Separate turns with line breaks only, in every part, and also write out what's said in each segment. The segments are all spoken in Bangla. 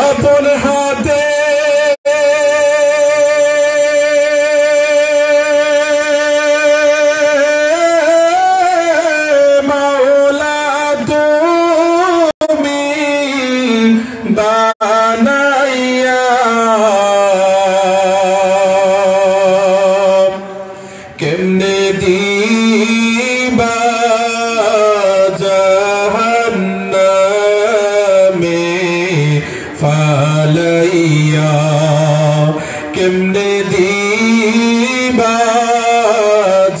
আপন হাতে মাওলা তুমি বানাইয়া কেমনে দিবা জাহান্নামে ফালাইয়া কেমনে দিবা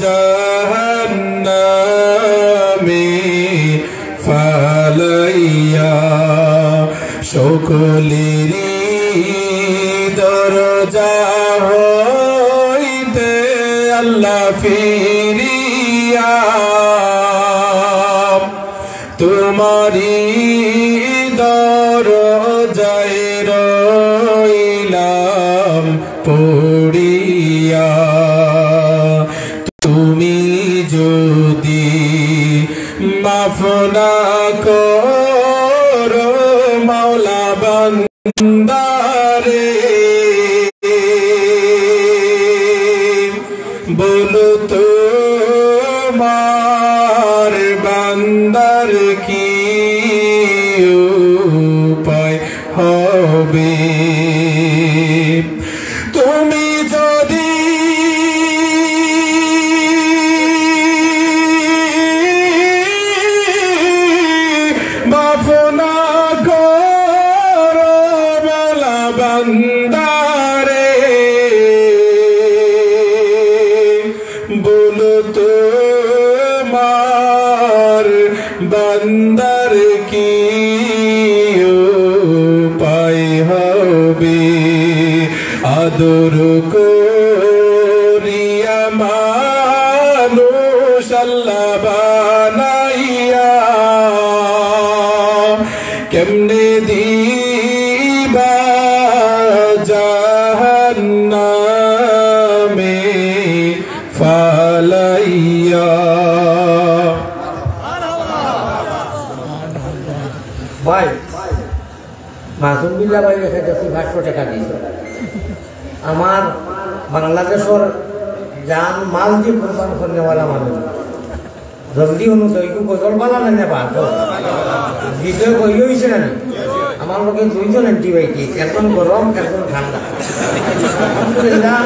জাহান্নামে ফালাইয়া সকলেরই দরজা হইতে আল্লাহ ফিরিয়া তোমারি দরজায় রইলাম পড়িয়া তুমি যদি মাফ না করো মাওলা বান্দারে বলো তোমার বান্দার কি উপায় হবে তুমি যদি মাফ না করো মাওলা বান্দারে বলো তোমার বান্দার কি উপায় হবে আদর করিয়া মানুষ আল্লাহ বানাইয়া কেমনে দিবা জাহান্নামে ফালাইয়া
ভাই মাসুম বিল্লাহ ভাই এসে 500 টাকা দিয়েছে আমার বাংলাদেশের জান মাল দিয়ে কোরবান করনেওয়ালা মানুষ জলদি অনুযায়ী গজল বানালে নেবা বিষয় বই হয়েছে না আমার লোকের 2 জন অ্যান্টিবায়োটিক এখন গরম এখন ঠান্ডা আলহামদুলিল্লাহ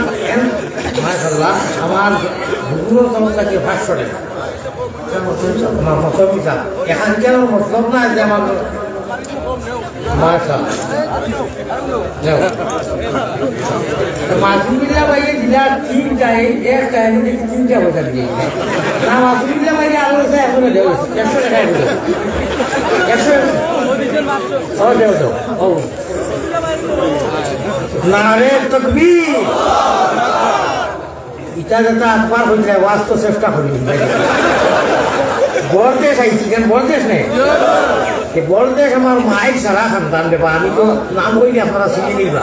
মাশাআল্লাহ আমার বুকুর তরফ থেকে 500 টাকা মতলব হিসাব এখন কেন মতলব না যে আমার মাসুমিল্লা ভাইয়ে দিলা 3টা একটা এমনি 3টা বছর দিয়ে না মাসুমিল্লা ভাইয়ে আলো আছে এখন 100 টাকা দিল 100 ও দেও তো ও নারে তাকবীর ইটা যেটা আকবার হইছে ওয়াজ তো চেষ্টা করি বলদেশ আইছি কেন বলদেশ নেই বলদেশ আমার মায়ের সারা সন্তান দেবা আমি তো নাম কইলে আপনারা চিনি নিবা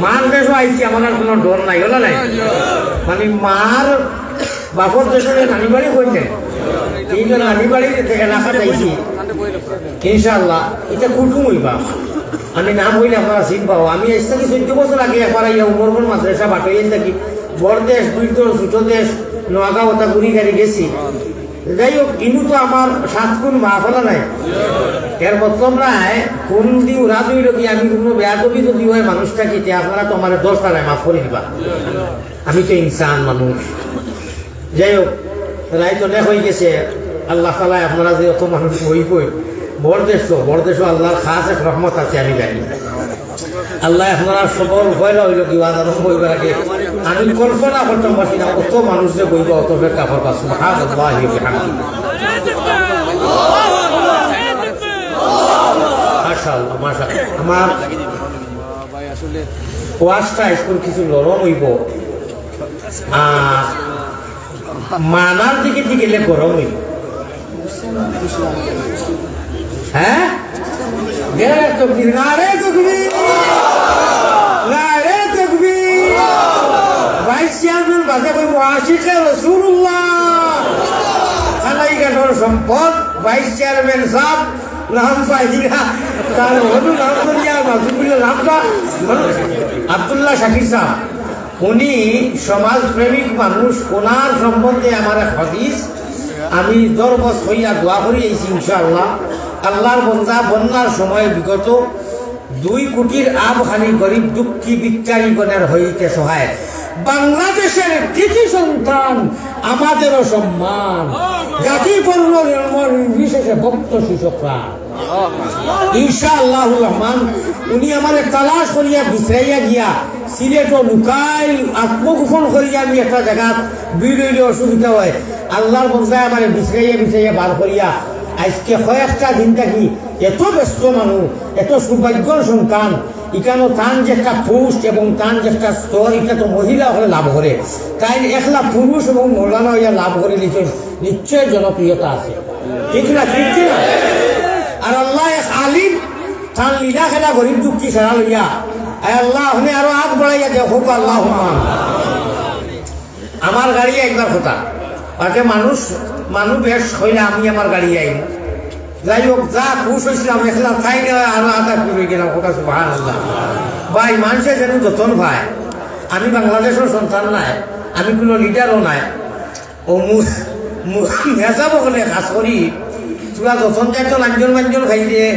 মার দেশও আইছি আমার আর কোনো ডর নাই হলো নাই মানে মার বাপর দেশের নানি বাড়ি কইলে এই যে নানি বাড়ি থেকে এলাকা যাইছি ইনশাআল্লাহ এটা কুটুম হইবা আমি নাম কইলে আপনারা চিনবাও আমি এসে থাকি 14 বছর আগে একবার আইয়া উমরপুর মাদ্রাসা বাটইয়ে থাকি বড়দেশ দুইদর ছোট দেশ নোয়াগাঁও ওটা ঘুরি গাড়ি গেছি যাই হোক ইনু তো আমার 7 গুণ মা ফেলা নাই এর মতলব নাই কোন দি উড়া দুই লোক আমি কোনো বেয়াদবি যদি হয় মানুষটাকে তে আপনারা তো আমার 10 টাকায় মাফ করে দিবা আমি তো ইনসান মানুষ যাই হোক রাই তো দেখ হয়ে গেছে আল্লাহ তাআলা আপনারা যে অত মানুষ হই কই বড়দেশও আল্লাহর খাস এক রহমত আছে আমি জানি আল্লাহ আপনারা সবল হইলো হইলো কি ওয়াজ আরম্ভ হইবার আগে আমি কল্পনা করতাম পারছি না কত মানুষ যে বইব অত কাফর পাস সুবহানাল্লাহি ওয়া বিহামদিহি মাশাআল্লাহ মাশাআল্লাহ আমার ওয়াজটা একটু কিছু নরম হইব মানার দিকে গেলে গরম হইব হ্যাঁ তকবীর নারে তকবীর নারে তকবীর ভাইস চেয়ারম্যান বাজে কইব আশিকে রাসূলুল্লাহ খালাইঘাটর সম্পদ ভাইস চেয়ারম্যান সাহেব নাম পাইরা তার হলু নাম করিয়া মাসুমিল্লাহ নামটা আব্দুল্লাহ শাকির সাহেব, উনি সমাজপ্রেমিক মানুষ। ওনার সম্বন্ধে আমার এক হাদিস আমি দরবস হইয়া দোয়া করি আইছি ইনশাআল্লাহ। আল্লাহর বন্দা বন্যার সময় বিগত 2 কোটির আবখানি গরিব দুঃখী বিচ্চারীগণের হইতে সহায়। বাংলাদেশের কৃতি সন্তান, আমাদেরও সম্মান, জাতি বর্ণ বিশেষে ভক্ত শিশকরা ইনশাআল্লাহুর রহমান। উনি আমার তালাশ করিয়া বিছরাইয়া গিয়া সিলেটও লুকাই আত্মগোপন করিয়া আমি একটা জায়গা বিড়ইলে অসুবিধা হয়। আল্লাহর বন্দায় আমার বিছরাইয়া বার করিয়া আজকে কয়েকটা দিন থাকি এত ব্যস্ত মানুষ, এত সৌভাগ্যর সন্তান, এখানে তান যে একটা পোস্ট এবং তান যে একটা স্তর, এটা তো মহিলা হলে লাভ করে, তাই একলা পুরুষ এবং মৌলানা হইয়া লাভ করে নিচ্ছেন, নিশ্চয় জনপ্রিয়তা আছে, ঠিক না? ঠিক না? আর আল্লাহ এক আলিম তান লীলা খেলা গরিব দুঃখী সারা লইয়া আল্লাহ হনে আরো আগ বাড়াইয়া দেখো আল্লাহ। আমার গাড়ি একবার কথা তাকে মানুষ বেশ হইলে আমি আমার গাড়ি আইন, যাই হোক যা খুশ হয়েছিলাম দেখলাম তাই নয় আরো আধা করে গেলাম কথা সুবহানাল্লাহ। ভাই মানুষের যেন যতন ভাই, আমি বাংলাদেশের সন্তান নাই, আমি কোনো লিডারও নাই, ও মেজাবো হলে কাজ করি তোরা যতন যাইতো লাঞ্জন খাই দিয়ে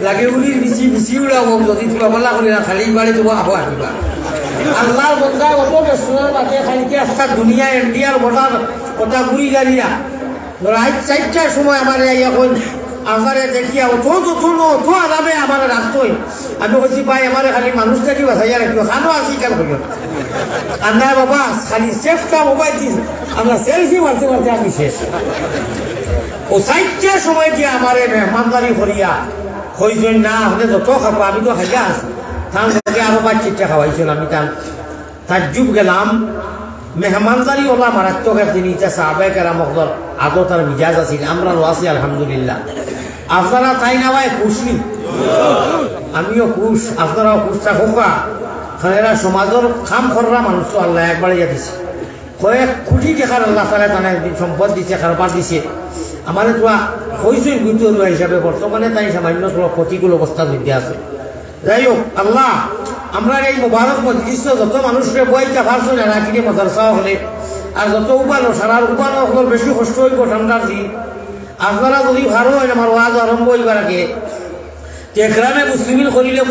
লাগে উড়ি বিচি উড়াবো, যদি তোরা বলা করি না খালি বাড়ি দেবো আবো আহিবা। আল্লাহর বন্ধা অত ব্যস্ততার মাঝে খালিকে একটা দুনিয়া ইন্ডিয়ার বর্ডার ওটা ঘুরি গাড়িয়া রাত 4টার সময় আমার এখন আমারে দেখিয়া অত আরামে আমার রাখতই। আমি বলছি ভাই আমার খালি মানুষটাকে বাঁচাইয়া রাখিও, খানো আসি কেন করিও আন্না বাবা খালি সেফটা মোবাইল দিস, আমরা সেলফি মারতে আমি শেষ। ও 4টার সময় দিয়ে আমার মেহমানদারি করিয়া হইছেন না হলে যত খাবো আমি তো খাইয়া আছি, তার সঙ্গে আরো 5-6টা খাওয়াইছিল। আমি তাজ্জুব গেলাম, মেহমানদারি ওলা মারাত্মক এক জিনিস, সাহাবায়ে কেরাম হকদের আদত আর মিজাজ আছিল, আমরা আছি আলহামদুলিল্লাহ। আপনারা তাই নাওয়ায় খুশি, আমিও খুশ, আপনারাও খুশ থাকুকা। খানেরা সমাজের খাম খররা মানুষ তো আল্লাহ একবারে দিছে, কয়েক কোটি টাকার আল্লাহ তাআলা তানে সম্পদ দিছে, কারবার দিছে। আমার তো হয়েছে গুরুত্ব হিসাবে বর্তমানে তাই সামান্য প্রতিকূল অবস্থার মধ্যে আছে। যাই হোক আল্লাহ আমরা এই মোবারক মজলিস যত মানুষকে বইটা পারছো না রাখিলে মাদ্রাসা হলে আর যত উপানো সারার উপানো হল বেশি কষ্ট হইব ঠান্ডার দিন। আপনারা যদি ভালো হয় আমার ওয়াজ আরম্ভ হইবার আগে গ্রামে মুসলিমিন করিলে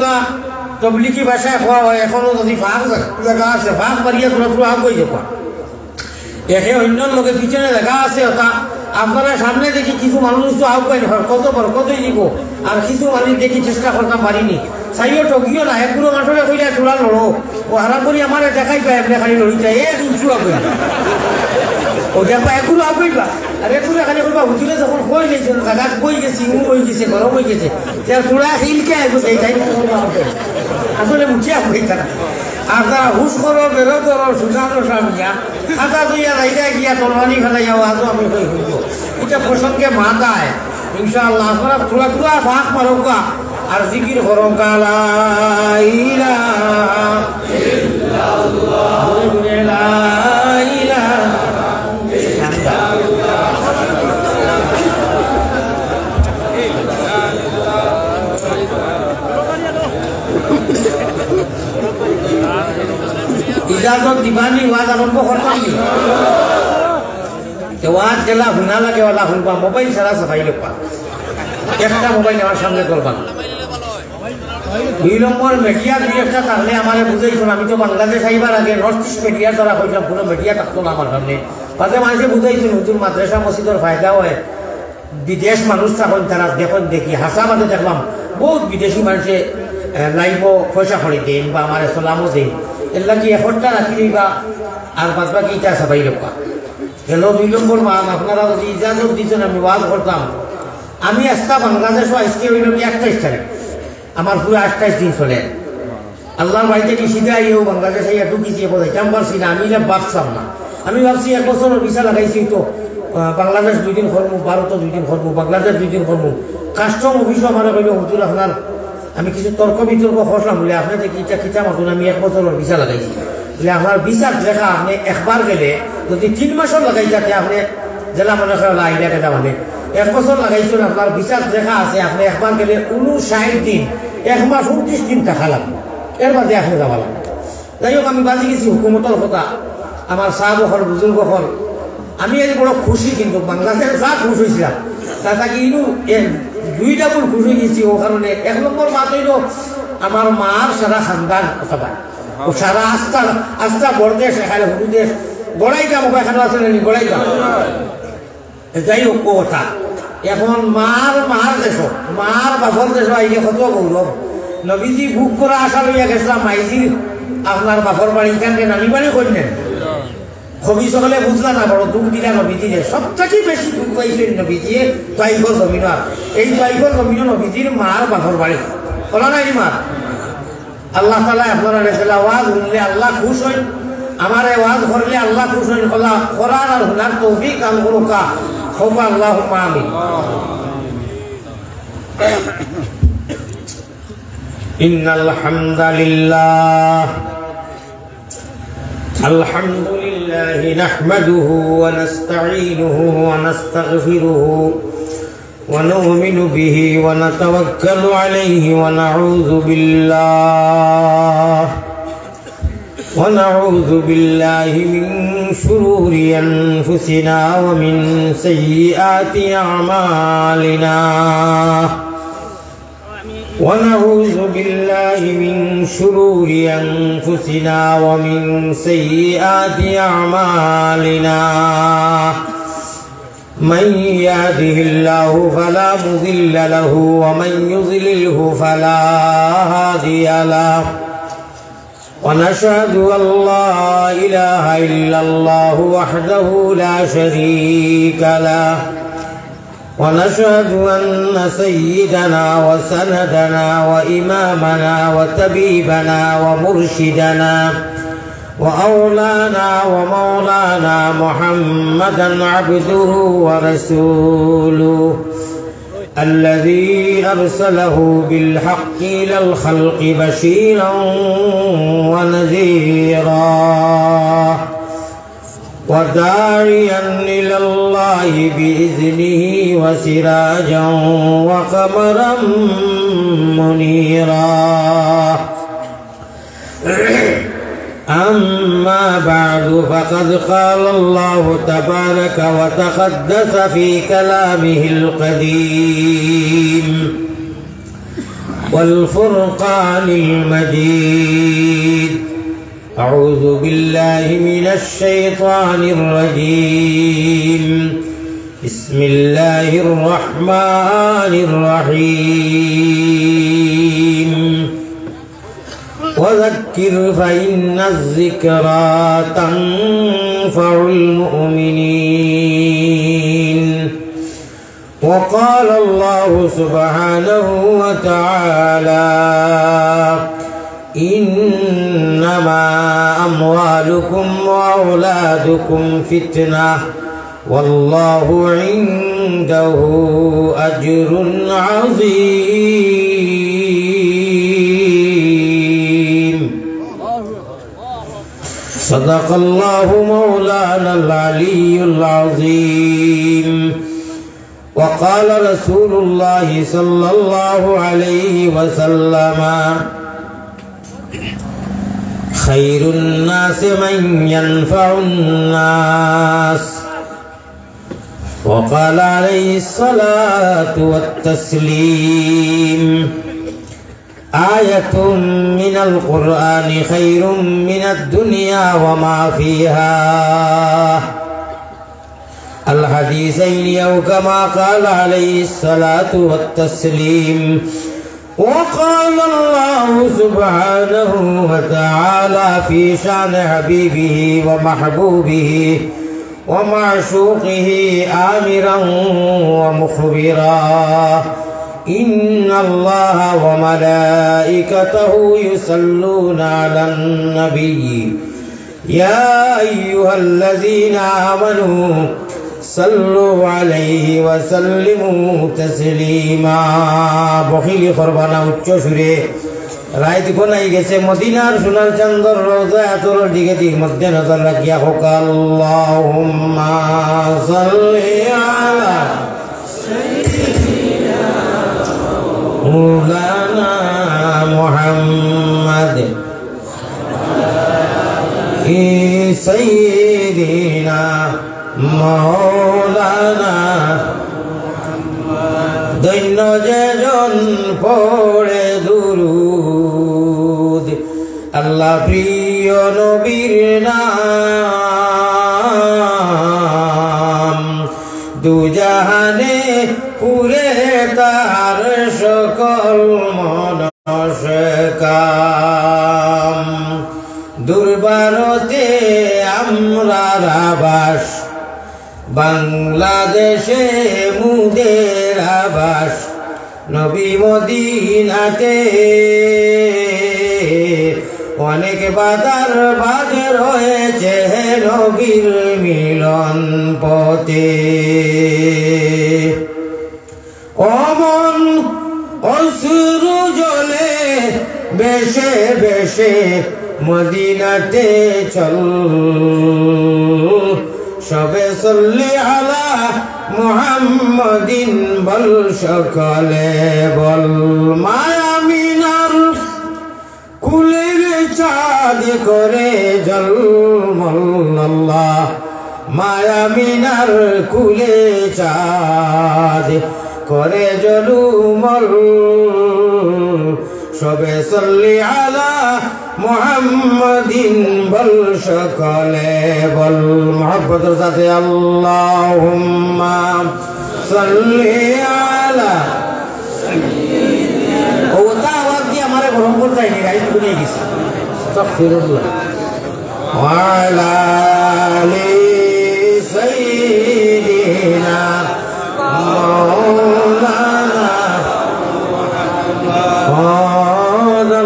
তবলিকি ভাষায় খোয়া হয়, এখনো যদি ফাঁক জায়গা আছে ফাঁক মারিয়া তোরা তোরা আগ হয়ে যাবা, একে অন্য লোকের পিছনে জায়গা আছে ওটা আপনারা সামনে দেখি কিছু মানুষ তো আগ পাই না কতই দিব, আর কিছু মানুষ দেখি চেষ্টা করতাম পারিনি, চাইও টকিও না একগুলো মাঠরে কইলে তোরা লড়ো, ও হারাম করি আমার দেখাই পাই আপনি খালি লড়ি যায় এক উঁচু আগ ও দেখবা একগুলো আগ পাইবা, আর একগুলো খালি করবা হুজুরে যখন কই নিয়েছেন জায়গা বই গেছি বই গেছে গরম হয়ে গেছে, তোরা হিলকে আসবো সেইটাই আসলে মুখিয়া হয়ে থাকে। আর তারা হুশ করো বেরো করো সুজানো সামিয়া খাতা দুইয়া রাইটা গিয়া তলবানি খাতা যাও আজও আমি কই হইব, এটা প্রসঙ্গে মা দেয় ইনশাআল্লাহ। আপনারা তোলা তোলা ভাগ মারোকা আর জিকির করোকা লা ইলাহা ইল্লাল্লাহ লা ইলাহা ইজাজত দিবানি ওয়াজ আরম্ভ করতাম নি, ওয়াজ গেলা শুনা লাগে ওলা শুনবা, মোবাইল ছাড়া সাফাই লোপা, একটা মোবাইল আমার সামনে করবা। 2 নম্বর মিডিয়া দুই একটা থাকলে আমার বুঝাইছিল, আমি তো বাংলাদেশ আইবার আগে নর্থ ইস্ট মিডিয়ার দ্বারা কইলাম কোনো মিডিয়া থাকতো না আমার সামনে, তাতে মানুষে বুঝাইছিল নতুন মাদ্রাসা মসজিদের ফায়দা হয়, বিদেশ মানুষ তখন তারা দেখুন দেখি হাসাবাদে দেখলাম বহুত বিদেশি মানুষে লাইভ পয়সা খড়ি দেন বা আমার সালামও দেন, এগুলা কি এফর্টটা রাখি দিবা আর বাদ বাকি ইটা সবাই রক্ষা গেল। 2 নম্বর মান আপনারা যদি ইজাজত দিচ্ছেন আমি ওয়াজ করতাম, আমি আজকা বাংলাদেশও আজকে হইল 28 তারিখ, আমার পুরো 28 দিন চলে। আল্লাহর বাড়িতে কি সিধা আইও বাংলাদেশে একটু কিছু বোঝাইতাম পারছি না, আমি না ভাবতাম না, আমি ভাবছি 1 বছরের ভিসা লাগাইছি তো বাংলাদেশ 2 দিন করবো, ভারতও 2 দিন করবো, বাংলাদেশ 2 দিন করবো। কাস্টম অফিসও আমার কইল হুজুর আপনার, আমি কিছু তর্ক বিতর্ক করলাম বলে আপনি দেখি এটা কিতা মতন আমি 1 বছরের ভিসা লাগাইছি বলে আপনার ভিসার দেখা আপনি একবার গেলে যদি 3 মাসও লাগাই যাতে আপনি জেলা মনে করেন আইডিয়া কেটা মানে 1 বছর লাগাইছেন আপনার ভিসার দেখা আছে, আপনি একবার গেলে 59 দিন 1 মাস 29 দিন টাকা লাগবে, এর বাদে আপনি যাওয়া লাগবে। যাই হোক আমি বাজি গেছি হুকুমতর কথা, আমার সাহাব হল বুজুর্গ হল, আমি আজ বড় খুশি, কিন্তু বাংলাদেশে যা খুশ হয়েছিলাম তা কি দুইটা গুণ খুশ হয়ে গেছি। ও কারণে 1 নম্বর মাত হইল আমার মার সারা খানদান কথা, ও সারা আস্থা বড়দেশ, এখানে হুদুদেশ গড়াইতাম, এখানে আসলে গড়াইতাম। যাই হোক ও কথা, এখন মার দেশ, মার বাপর দেশ আইলে কত গৌরব। নবীজি বুক করা আশা লইয়া গেছিলাম মাইজির আপনার বাপর বাড়ি কানকে নামি বাড়ি করলেন, কবি সকলে বুঝলা না, বড় দুঃখ দিলা নবীজিরে। সবথেকে বেশি দুঃখ পাইছেন নবীজিয়ে তাইফর জমিনার, এই তাইফর জমিন নবীজির মার বাপর বাড়ি বলা নাই মার। আল্লাহ তালা আপনারা রেখেলা আওয়াজ শুনলে আল্লাহ খুশ হইন, আমার আওয়াজ করলে আল্লাহ খুশ হইন, করার আর হুনার তৌফিক আল করুকা হোক আল্লাহুম্মা আমিন। ইন্নাল হামদালিল্লাহ আলহামদুলিল্লাহি নাহমাদুহু ওয়া নাস্তাঈনুহু ওয়া নাস্তাগফিরুহু ওয়া নু'মিনু বিহি ওয়া নাতাওয়াক্কালু আলাইহি ওয়া নাউযু বিল্লাহি মিন শুরুরি আনফুসিনা ওয়া মিন সাইয়্যাতি আ'মালিনা ونعوذ بالله من شرور أنفسنا ومن سيئات أعمالنا من يهده الله فلا مضل له ومن يضلله فلا هادي له ونشهد أن لا إله إلا الله وحده لا شريك له ونشهد أن سيدنا وسندنا وإمامنا وطبيبنا ومرشدنا وأولانا ومولانا محمدا عبده ورسوله الذي أرسله بالحق إلى الخلق بشيرا ونذيرا وداعيا إلى الله بإذنه وسراجا وقمرا منيرا أما بعد فقد قال الله تبارك وتقدس في كلامه القديم والفرقان المجيد أعوذ بالله من الشيطان الرجيم بسم الله الرحمن الرحيم وذكر فإن الذكرى تنفع المؤمنين وقال الله سبحانه وتعالى إنما أموالكم وأولادكم فتنة والله عنده أجر عظيم صدق الله مولانا العلي العظيم وقال رسول الله صلى الله عليه وسلم خير الناس من ينفع الناس وقال عليه الصلاة والتسليم آية من القرآن خير من الدنيا وما فيها الحديثين أو كما قال عليه الصلاة والتسليم وقال الله سبحانه وتعالى في شأن حبيبه ومحبوبه ومعشوقه آمرا ومخبرا إن الله وملائكته يصلون على النبي يا أيها الذين آمنوا صلوا عليه وسلموا تسليما بخيل قربانا উচ্চসুরে রাইত কোনাই গেছে মদিনার সোনার চাঁদর রোজা আতর দিকে দিক মধ্যে নজর রাখিয়া হোক আল্লাহুম্মা সাল্লি আলা সাইয়্যিদিনা মাওলানা محمد سيدنا مولانا দৈন্য যেজন পড়ে দুরুদ আল্লাহ প্রিয় নবীর নাম দুজাহানে পুরে তার সকল মনস্কাম দুর্বারতে আমরা আবাস বাংলাদেশে মুদের আবাস নবী মদিনাতে অনেক বাধার বাধে রয়েছে নবীর মিলন পথে অমন অশ্রু জলে বেশে বেশে মদিনাতে চল সবে সল্লি আলা মুহাম্মাদিন বল সকলে বল মায়ামিনার কুলের চাঁদ করে জলমল্লাহ মায়ামিনার কুলে চাঁদ করে জলুমল সবে সল্লি আলা মুহাম্মাদিন বল সকলে বল মুহাব্বতের সাথে আল্লাহুম্মা সাল্লি আলা ওটা আবার কি আমারে গরম করতে আইনি গাড়ি তুলে গেছে আস্তাগফিরুল্লাহ ওয়া আলা আলি সাইয়্যিদিনা মাওলানা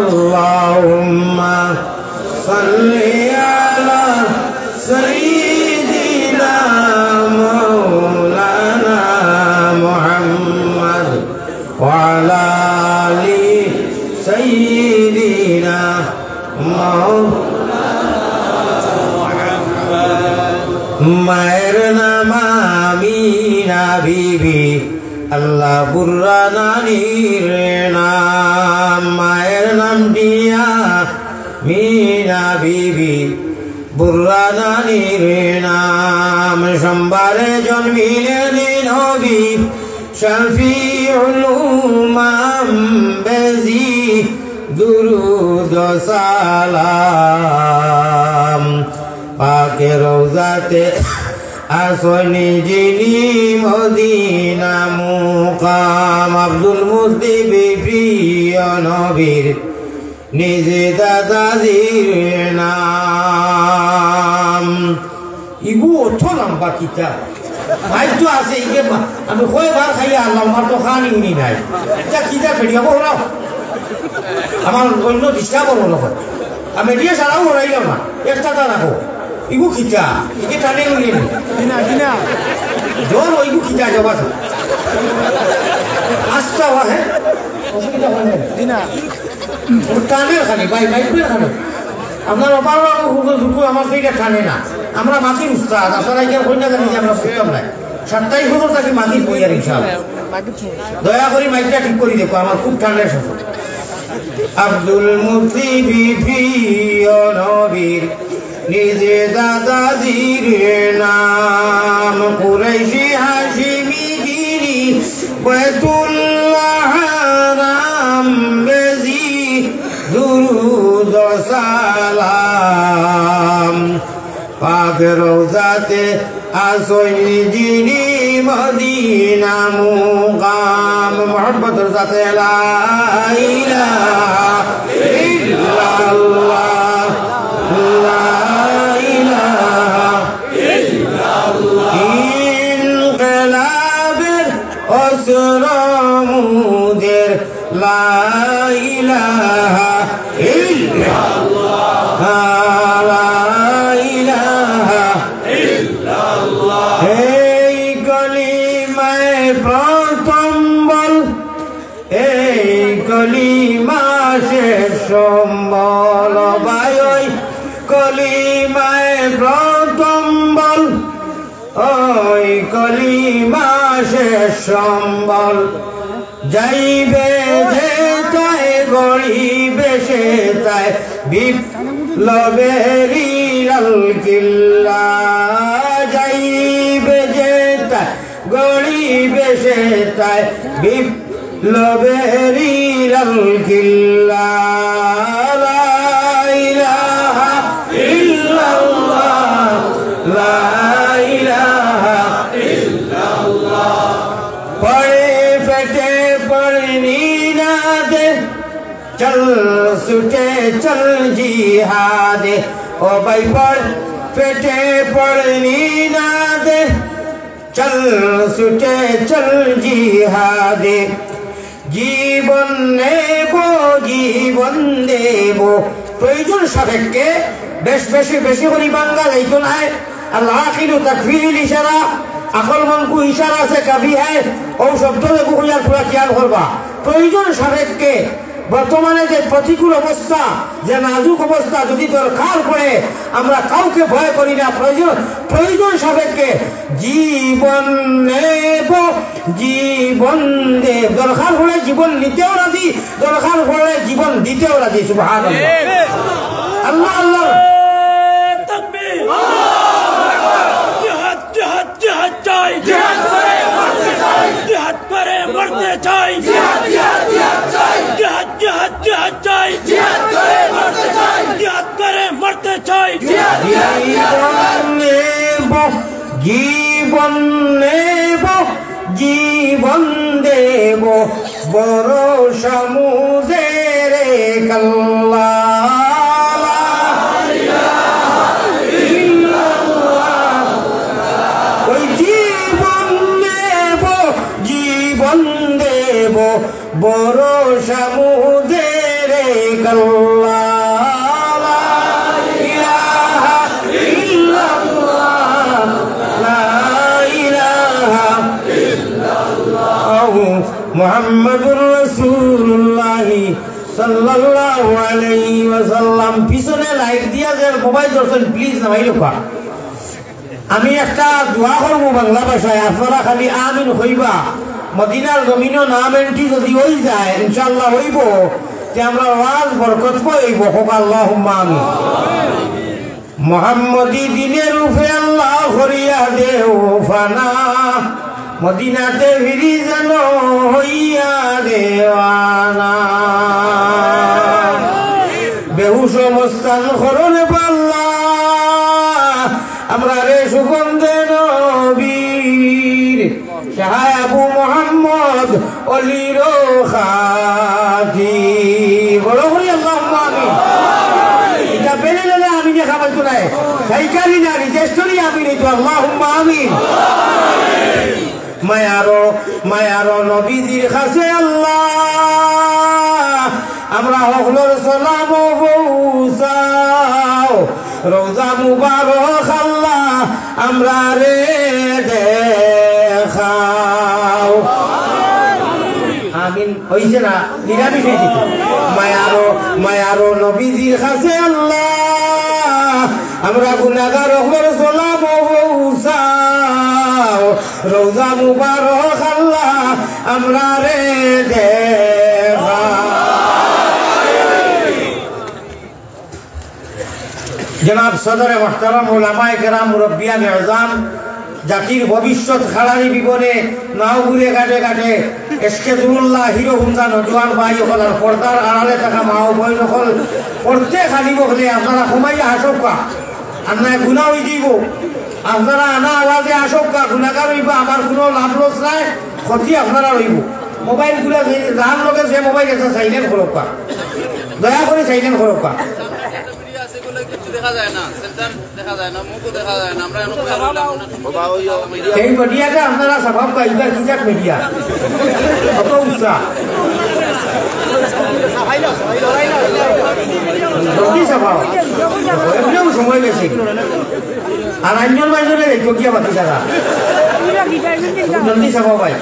اللهم صل على سيدنا مولانا محمد وعلى آل سيدنا মায়ের নাম আমিনা বিবি আল্লাহ বুর্রা নানির নাম মায়ের নাম দিয়া মিনা বিবি বুর্রা নানির নাম সোমবারে জন্মিলেন নবী শফিউল উম্মাম বেজি দুরুদ সালাম পাকে রওজাতে আসনি যিনি মদিনা মুকাম আব্দুল মুত্তালিব প্রিয় নবীর নিজে দাদাজির নাম ইগু অর্থ লম্বা কিতা ভাই তো আছে ইগে আমি কয়বার খাইলে আল্লাহ আমার তো খানি উনি নাই এটা কিতা ফেরিয়া বলো আমার অন্য ডিস্টার্ব হলো আমি দিয়ে সারাও হরাইলাম না একটা রাখো ইগু খিটা ইগে টানে উনি দিনা দিনা জোর ওইগু খিটা জবা আস্তা ওহে অসুবিধা হয় না দিনা টানে খালি ভাই ভাই করে খানো আমার অপার দুঃখ আমার সেইটা টানে না আমরা মাটির উস্তাদ আপনারা কি কই না জানি যে আমরা বুঝতাম না 27 বছর থাকি মাটির বই আর ইনশাআল্লাহ দয়া করে মাইকটা ঠিক করে দেখো আমার খুব ঠান্ডা শাসন আব্দুল মুত্তালিব প্রিয় নবীর নিজে দাদাজির নাম কুরাইশি হাশিমি গিরি বাইতুল্লাহ হারাম বেজি দুরুদ সালাম পাক রওজাতে আসনি যিনি মদিনা মুকাম মুহাব্বতের সাথে লা ইলাহা ইল্লাল্লাহ লা ইলাহা ইল্লাল্লাহ ইনকিলাবের অসরমুদের লা ইলাহা ইল্লাল্লাহ লা ইলাহা ইল্লাল্লাহ এই কলিমায়ে প্রথম বল এই কলিমা শেষ সম্বল বায়ই কলিমায়ে প্রথম বল ওই কলিমা শেষ সম্বল যাইবে যে তাই গড়ি বেশে তাই বিপ্লবেরি লাল কিল্লা যাইবে যে তাই গড়িবে সে তাই বিপ্লবেরি লাল কিল্লা লা ইলাহা ইল্লাল্লাহ লা ইলাহা ইল্লাল্লাহ পড়ে ফেটে পড়নি না দে চল ছুটে চল জিহাদে ও ভাই পড় ফেটে পড়নি না দে চল ছুটে চল জিহাদে জীবন নেব জীবন দেব প্রয়োজন সাপেক্ষে বেশ বেশি বেশি করে বাঙ্গা যাইতো নাই আল্লাহ আখিরু তাকফির ইশারা আকল মন কো ইশারা সে কাফি হয় ও শব্দ দেখো কইয়ার পুরা খেয়াল করবা প্রয়োজন সাপেক্ষে বর্তমানে যে প্রতিকূল অবস্থা যে নাজুক অবস্থা যদি দরকার পড়ে আমরা কাউকে ভয় করি না প্রয়োজন সাপেক্ষে জীবন নেব জীবন দেব দরকার পড়ে জীবন নিতেও রাজি দরকার পড়ে জীবন দিতেও রাজি সুবহানাল্লাহ আল্লাহ আল্লাহ
তাকবীর জিহাদ জিহাদ জিহাদ চাই জিহাদ করে মরতে চাই জিহাদ করে মরতে চাই জিহাদ জিহাদ জিহাদ চাই জিহাদ জিহাদ জিহাদ চাই জিহাদ করে মরতে চাই জিহাদ করে মরতে চাই
জীবন নেব জীবন নেব জীবন দেব বড় সমুদ্রের কাল্লা বড় সমুদ্রের কাল্লা লা ইলাহা ইল্লাল্লাহ লা ইলাহা ইল্লাল্লাহ মুহাম্মাদুর রাসূলুল্লাহ সাল্লাল্লাহু আলাইহি ওয়াসাল্লাম পিছনে লাইট দিয়া যে মোবাইল ধরছেন প্লিজ না ভাই লোকা আমি একটা দোয়া করব বাংলা ভাষায় আপনারা খালি আমিন হইবা মদিনার জমিনও নাম এন্ট্রি যদি হয়ে যায় ইনশাআল্লাহ হইব যে আমরা ওয়াজ বরকত পাইব হোক আল্লাহুম্মা আমিন মুহাম্মদি দিনের রূপে আল্লাহ করিয়া দেও ফানা মদিনাতে ফিরি যেন হইয়া দেওয়ানা বেহুশ মস্তান করনে পাল্লা আমরা রে সুগন্ধে নবীর শাহ আবু মুহাম্মদ অলির খাতি বড় হই আল্লাহুম্মা আমিন এটা পেলে না আমি যে খাবার তো নাই সাইকালি না রিজেস্টরি আমি নেই তো আল্লাহুম্মা আমিন মায়ারো নবীজির কাছে আল্লাহ আমরা হকলর সালাম পৌঁছাও রওজা মুবারক আল্লাহ আমরা রে দেখাও আমিন হইছে না নিরামিষ হয়ে দিত মায়ারো নবীজির কাছে আল্লাহ আমরা গুনাহগার হকলর সালাম পৌঁছাও রওজা মুবারক আল্লাহ আমরা রে দেখাও জনাব সদরে মুহতারাম উলামায়ে কেরাম মুরব্বিয়ানে আযম জাতির ভবিষ্যৎ খাড়ারি বিবনে নাও ঘুরে ঘাটে ঘাটে এসকে দুরুল্লাহ হিরো হুমদা নজওয়ান ভাই হল আর পর্দার আড়ালে থাকা মা ও বোন হল পড়তে খালি বকলে আপনারা ঘুমাইয়া হাসকা আপনার গুণা হয়ে দিব আপনারা আনা আওয়াজে আসকা গুণাগার হইবা আমার কোনো লাভ লস নাই ক্ষতি আপনারা রইব মোবাইল গুলা যার লগে যে মোবাইল আছে সাইলেন্ট করকা দয়া করে সাইলেন্ট করকা এই মিডিয়াটা আপনারা স্বভাব কাইবার কি যাক মিডিয়া কত উৎসাহ স্বভাব এমনিও সময় গেছে আর আঞ্জন বাইজনে চকিয়া বাতি তারা জলদি স্বভাব ভাই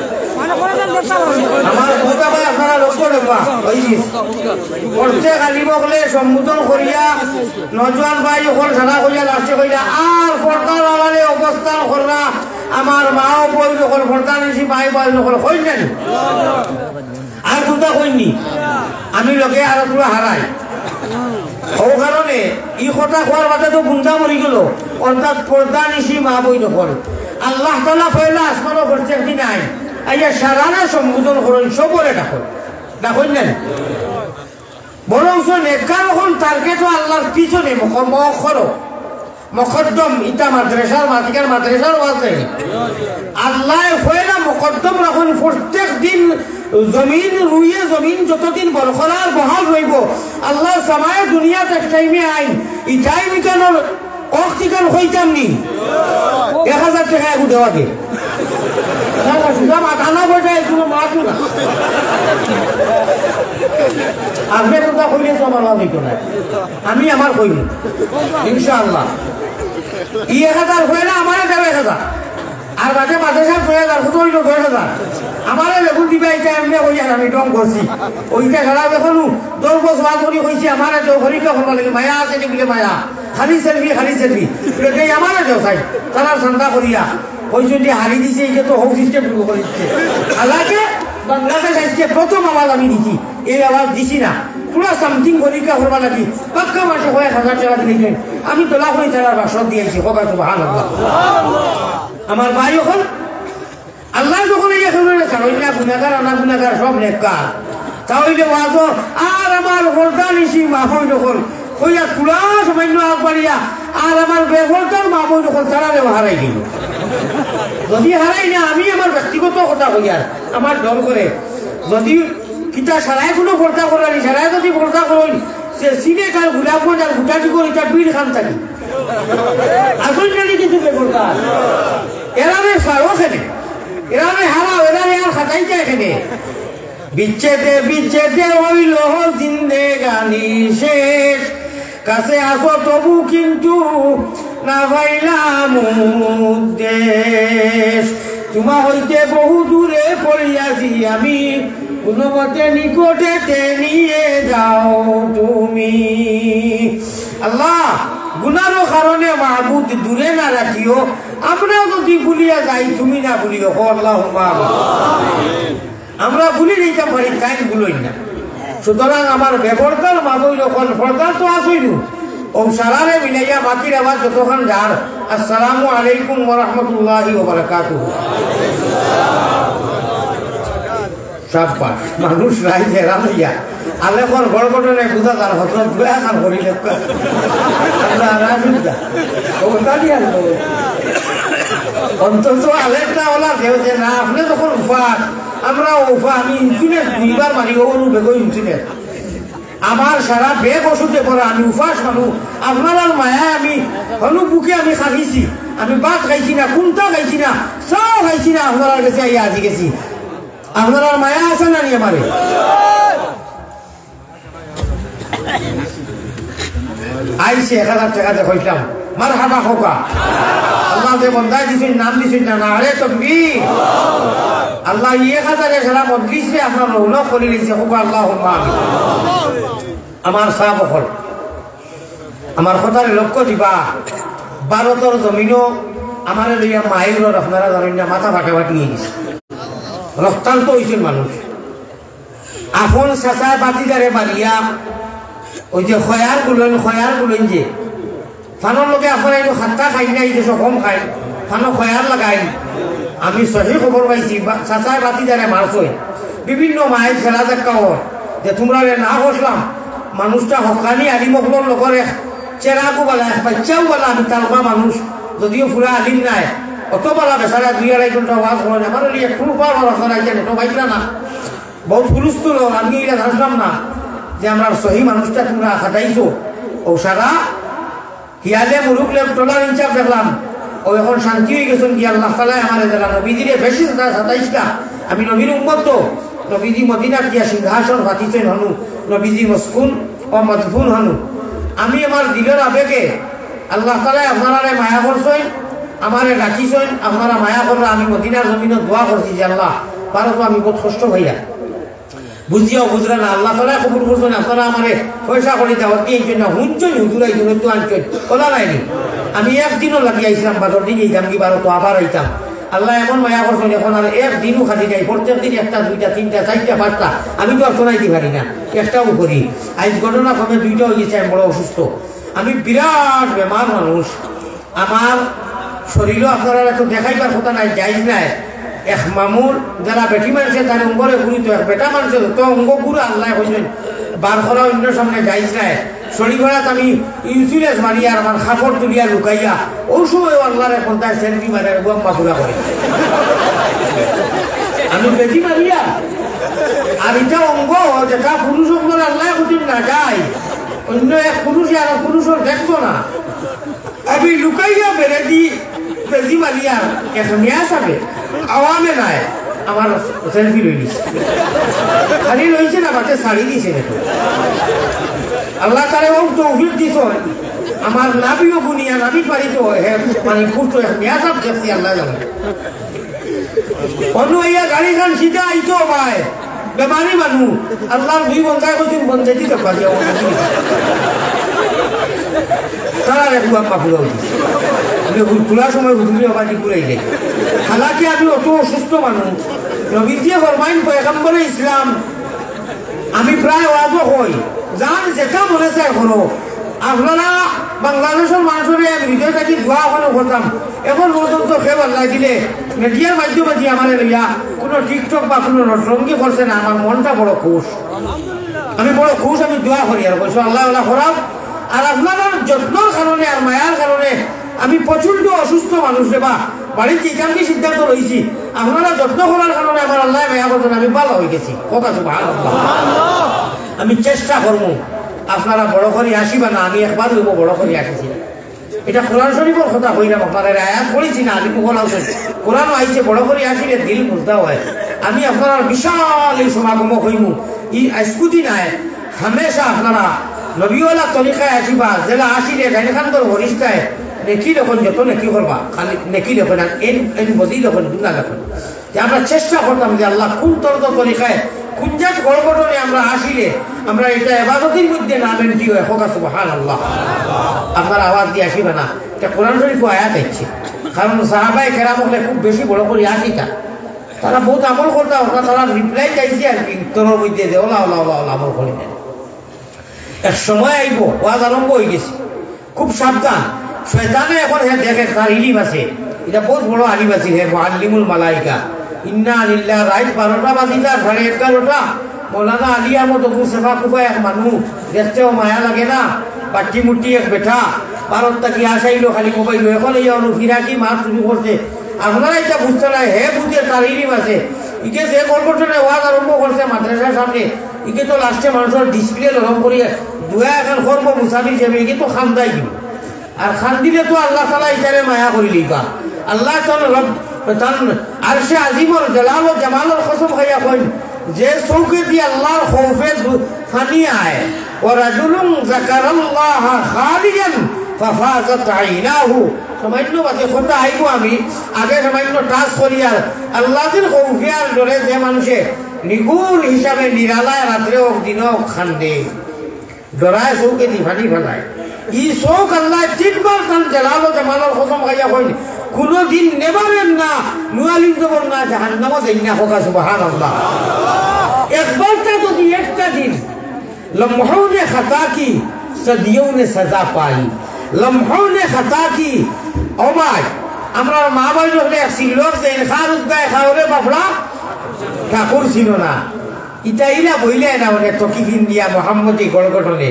আমার কথা ভাই আপনারা লক্ষ্য রাখবা পড়তে খালি বকলে সম্বোধন করিয়া নজওয়ান ভাই ওখান সারা করিয়া লাস্টে করিয়া আর পর্দার আড়ালে অবস্থান করা আমার মাও বই নকল পর্দা নিছি ভাই বই নকল কই জানি আর কোনটা কইনি আমি লোকে আর পুরো হারাই ও কারণে ই কথা খোয়ার বাদে তো গুন্দা মরি গেল অর্থাৎ পর্দা নিশি মা বই নকল আল্লাহ তাআলা পয়লা আসমানও প্রত্যেক দিন আইন আইয়া সারানা সম্বোধন করেন সবরে ডাকুন না বরং নেককার এখন টার্গেট আল্লাহর পিছনে মকদ্দম ইটা মাদ্রাসার মাতিকার মাদ্রাসার ওয়াজে আল্লাহ পয়লা মকদ্দম রাখুন প্রত্যেক দিন জমিন রুইয়ে জমিন যতদিন বরকরার বহাল রইব আল্লাহ সামায় দুনিয়াতে টাইমে আইন ই টাইম ইকানোর অক্তিকান হইতাম নি 1000 টাকা একটু দেওয়া দে মাথানা বসায় কোনো মাথু না আপনি কথা কইলে তো আমার হইত না আমি আমার কইব ইনশাআল্লাহ ই 1000 হইলে আমারে দেবে 1000 আর বাজে মাদ্রাসার 2000 কত হইল 10000 আমারে লেবু দিবে এটা এমনি কইয়া আমি ডং করছি ওইটা খেলা দেখুন 10 বছর বাদ করি কইছি আমারে তো ঘরিটা করবা লাগে মায়া আছে নি বলে মায়া খালি সেলফি এটা আমারে দেও চাই তারা ঠান্ডা করিয়া কইছেন যে হারি দিছে এটা তো হোক সিস্টেম শুরু করে দিচ্ছে আলাকে বাংলাদেশ আজকে প্রথম আওয়াজ আমি দিছি এই আওয়াজ দিছি না পুরা সামথিং গরিকা করবা লাগি পাক্কা মাসে 1000 টাকা দিলেন আমি তো লাখ টাকার বাসন দিয়েছি কবা সুবহানাল্লাহ আমার ভাই এখন আল্লাহ যখন এই এখন ছাড়ইলা গুনাহগার আনা গুনাহগার সব নেককার তাহলে ওয়াজ আর আমার পর্দা নিশি মাফই যখন কইয়া পুরা সামান্য আগবাড়িয়া আর আমার বেফরদার মাফই যখন তারারে হারাই দিল যদি হারাই না আমি আমার ব্যক্তিগত কথা কইয়া আমার ডর করে যদি কিতা সারাই কোনো পর্দা করানি সারাই যদি পর্দা করুন সে সিনে কাল গুলাব আর গুটাটি করে এটা বীর খান থাকি আসল জানি কিছু বেফরদার এরারে সারো খেলে এরারে হারাও এরারে আর খাতাইতে এখানে বিচ্ছেদে হইল জিন্দেগানি শেষ কাছে আসো তবু কিন্তু না পাইলাম দেশ তোমা হইতে বহু দূরে পড়িয়াছি আমি কোনো মতে নিকটে নিয়ে যাও তুমি আল্লাহ গুনার কারণে মাহবুদ দূরে না রাখিও আমরাও যদি ভুলিয়া যাই তুমি না ভুলিও আল্লাহুম্মা আমরা ভুলি নিতাম পারি কাইন ভুলই না সুতরাং আমার বেপরদার মাবই যখন পর্দার তো আসইল ও সারারে মিলাইয়া বাকির আবার যতক্ষণ যার আসসালামু আলাইকুম ওয়া রাহমাতুল্লাহি ওয়া বারাকাতুহু সাব্বাস মানুষ রাই জেরা লইয়া আলেখর গড়গড়নে বুঝা তার হতন দুয়া খান করিলে আল্লাহ রাজুদা ও তালিয়া অন্তত আলেকটা ওলা দেও যে না আপনি যখন উফাস আমরা উফা আমি ইন্টারনেট দুইবার মারি ওরু বেগো ইন্টারনেট আমার সারা বেগ ওষুধে পড়া আমি উফাস মানু আপনার মায়া আমি হলু বুকে আমি খাইছি আমি ভাত খাইছি না কোনটা খাইছি না সব খাইছি না আপনার কাছে আইয়া আজি গেছি আপনার মায়া আছে না নি আমারে আইসে 1000 টাকা দেখাইলাম মারহাবা খোকা আল্লাহ যে বন্দায় দিছেন নাম দিছেন না আরে তাকবীর আল্লাহ 1000 সারা মজলিসে আপনার রৌনক করে দিয়েছে খোকা আল্লাহুম্মা আমিন আমার সাহাবকল আমার কথার লক্ষ্য দিবা ভারতের জমিনও আমার লইয়া মাইলর আপনারা জানেন না মাথা ফাটাফাটি হয়ে গেছে রক্তান্ত হয়েছেন মানুষ আপন চেঁচায় বাতিদারে মারিয়া ওই যে খয়ার গুলেন যে ফানোর লোকে আপনার এই খাত্তা খাই না এই দেশ কম খাই ফানো খয়ার লাগাই আমি সহি খবর পাইছি চেঁচায় বাতিদারে মারছই বিভিন্ন মায়ের খেলা দেখা হয় যে তোমরা না বসলাম মানুষটা হকানি আলিমকলর লোকের চেরাকো বলা বাচ্চাও বলা আমি তালমা মানুষ যদিও পুরা আলিম নাই অত বলা বেচারা 2-2.5 ঘন্টা ওয়াজ করেন আমার একটু পার রাখাইছেন এটা পাইছিলা না বহুত হুলস্থুল আমি এটা জানতাম না যে আমরা সহি মানুষটা তোমরা খাটাইছো ও সারা হিয়ালে মুরুখ টোলার ইনচাপ দেখলাম ও এখন শান্তি হয়ে গেছেন কি আল্লাহ তাআলা আমার যারা নবীজিরে বেশি 27টা আমি নবীর উম্মত তো নবীজি মদিনাত গিয়া সিংহাসন পাতিছেন হনু নবীজি মসকুন ও মদফুন হনু আমি আমার দিলের আবেগে আল্লাহ তাআলা আপনারা মায়া করছেন আমারে রাখিছেন আপনারা মায়া করলে আমি মদিনার জমিনে দোয়া করছি যে আল্লাহ পারো তো আমি বহুত কষ্ট হইয়া বুঝিয়াও বুঝলে না আল্লাহ তাআলা কবুল করছেন আপনারা আমারে পয়সা করে দেওয়ার দিয়েছেন না হুঞ্চই হুজুরাই তো আনছেন ওলা নাইনি আমি একদিনও লাগি আইছিলাম বাজার দিকে যাইতাম কি বারো তো আবার আইতাম আল্লাহ এমন মায়া করছেন এখন আর একদিনও খালি যাই, প্রত্যেক দিন একটা দুইটা তিনটা চারটা পাঁচটা, আমি তো আর শোনাইতে পারি না, একটাও করি। আজ ঘটনা ক্রমে দুইটা হয়ে গেছে, আমি বড় অসুস্থ, আমি বিরাট বেমার মানুষ, আমার শরীরও আপনারা এত দেখাইবার কথা নাই, যাইজ নাই। এক মামুর যারা বেটি মানুষের তার অঙ্গরে গুরুত্ব, এক বেটা মানুষের তো অঙ্গ গুরু আল্লাহ কইলেন বার করা অন্য সামনে যাইজ নাই। শরীরবেলাত আমি ইন্সুরেন্স মারিয়া আমার খাপড় তুলিয়া লুকাইয়া ওই সময় আল্লাহর এখন তার সেলফি মারে বোম্বা পুরা করে আমি বেটি মারিয়া। আর এটা অঙ্গ যেটা পুরুষ অঙ্গ আল্লাহ কুটির না যায়, অন্য এক পুরুষ আর পুরুষের দেখতো না, আমি লুকাইয়া বেড়ে দি বেজি মারিয়া এক মেয়া যাবে আওয়ামে নাই আমার সেলফি লই দিছে, খালি লইছে না বাতে শাড়ি দিছে দেখো। আল্লাহ তারে ও তৌফিক দিছ, আমার নাবিও গুনিয়া নাবি পারি তো মানে পুষ্ট মেয়া সব দেখছি আল্লাহ জানে। অন্য ইয়া গাড়ি খান সিধা আইতো ভাই বেমারি মানুষ, আল্লাহর দুই বন্ধায় কইছেন বন্ধে দিতে পারি তারা একটু আম্মা ফুলা উঠি খোলার সময় হুদুরি অবাদি ঘুরাই যায়। হালাকি আমি অত অসুস্থ মানুষ, নবীজিয়ে ফরমাইন পয়গম্বরে ইসলাম, আমি প্রায় ওয়াজও হই যান যেটা মনে চায় করো। আপনারা বাংলাদেশের মানুষের হৃদয় থাকি দোয়া ওখানে করতাম, এখন পর্যন্ত খেয়ে আল্লাহ দিলে মিডিয়ার মাধ্যমে দিয়ে আমার লইয়া কোনো টিকটক বা কোনো রঙ্গি করছে না, আমার মনটা বড় খুশ, আমি বড় খুশ, আমি দোয়া করি আর বলছো আল্লাহ আল্লাহ করাম। আর আপনার যত্নর কারণে আর মায়ার কারণে আমি প্রচন্ড অসুস্থ মানুষ বা বাড়িতে এখানকে সিদ্ধান্ত রয়েছি, আপনারা যত্ন করার কারণে আমার আল্লাহ মায়া করছেন, আমি ভালো হয়ে গেছি কথা সুবহানাল্লাহ। আমি চেষ্টা করবো আপনারা বড় করে আসিবা না, আমি একবার হইব বড় করে আসিছি, এটা কোরআন শরীফের কথা কইলাম, আপনারা আয়াত পড়েছি না, আমি কোরআন কোরআনও আইছে বড় করে আসিলে দিল বুঝতে হয়। আমি আপনারা বিশাল এই সমাগম হইম ই স্কুটি নাই, হামেশা আপনারা নবীওয়ালা তরিকায় আসিবা, যেটা আসিলে গাইনখান্তর হরিষ্টায় নেকি যখন যত নেকি করবা, খালি নেকি লেখন এন বদি লেখন দুনা লেখন, যে আমরা চেষ্টা করতাম যে আল্লাহ কোন তরিকায় কোন জাত গড়গড়নে আমরা আসিলে আমরা এটা ইবাদতের মধ্যে নামেন কি হয় হোক সুবহানাল্লাহ। আপনার আওয়াজ দিয়ে আসিবে না, এটা কোরআন শরীফ আয়াত আছে, কারণ সাহাবায়ে কেরাম হলে খুব বেশি বড় করে আসিতা, তারা বহুত আমল করতা, ওটা তারা রিপ্লাই চাইছে আর কি উত্তরের মধ্যে যে ওলা ওলা ওলা ওলা আমল করে নেন। এক সময় আইব ওয়াজ আরম্ভ হয়ে গেছে, খুব সাবধান, শয়তানে এখন হ্যাঁ দেখে তার ইলিম আছে, এটা বহুত বড় আলিম আছে, হে মুআল্লিমুল মালাইকা, ইন্না লিল্লাহ রাইত 12টা বাজিতা 11:30 মৌলানা আলী আহমদ আবু সেফা কুফা এক মানুষ, দেখতেও মায়া লাগে না, বাটি মুটি এক বেঠা, ভারতটা কি আসাইলো খালি মোবাইল, এখন এই অনুফিরা কি মাছ শুরু করছে, আপনারা এটা বুঝতে নাই, হে বুঝে তার ইলিম আছে, ইকে যে গল্পটা ওয়াজ আরম্ভ করছে মাদ্রাসার সামনে, ইকে তো লাস্টে মানুষের ডিসপ্লে লরম করিয়ে দুয়া এখন করব মুসাফির যাবে, ইকে তো খান্দাই দিব, আর খান দিলে তো আল্লাহ তাআলা ইটারে মায়া করিলি বা আল্লাহ আরশে আজিমর জালাল ও জামালের কসম খাইয়া কইন যে চৌকে দিয়ে আল্লাহর খৌফে ফানি আয়, ও রাজুলুন যাকারাল্লাহ খালিয়ান ফাফাজাত আইনাহু, সামান্য বাতে কথা আইব আমি আগে সামান্য টাচ করি, আর আল্লাহর খৌফে আর ডরে যে মানুষে নিগুর হিসাবে নিরালায় রাত্রে হোক দিন হোক খান্দে ডরায় চৌকে দি ফানি ফেলায়, ই চৌক আল্লাহ ঠিকবার তান জালাল ও জামালের কসম খাইয়া কইন কোনদিন নেবারেন না, নুয়ালিম দেবর না, জাহান্নামে দেন না হোক সুবহানাল্লাহ। একবারটা যদি একটা দিন লম্হৌনে খাতা কি সদিयों ने सजा पाई, লম্হৌনে খাতা কি ও ভাই আমরা মা ভাই হলে এক সিলোক দেন খার উদ্গায় খাওরে বাপড়া ঠাকুর ছিল না, ইটা ইলা বইলে না মানে তকি দিয়া মোহাম্মদী গড়গঠনে,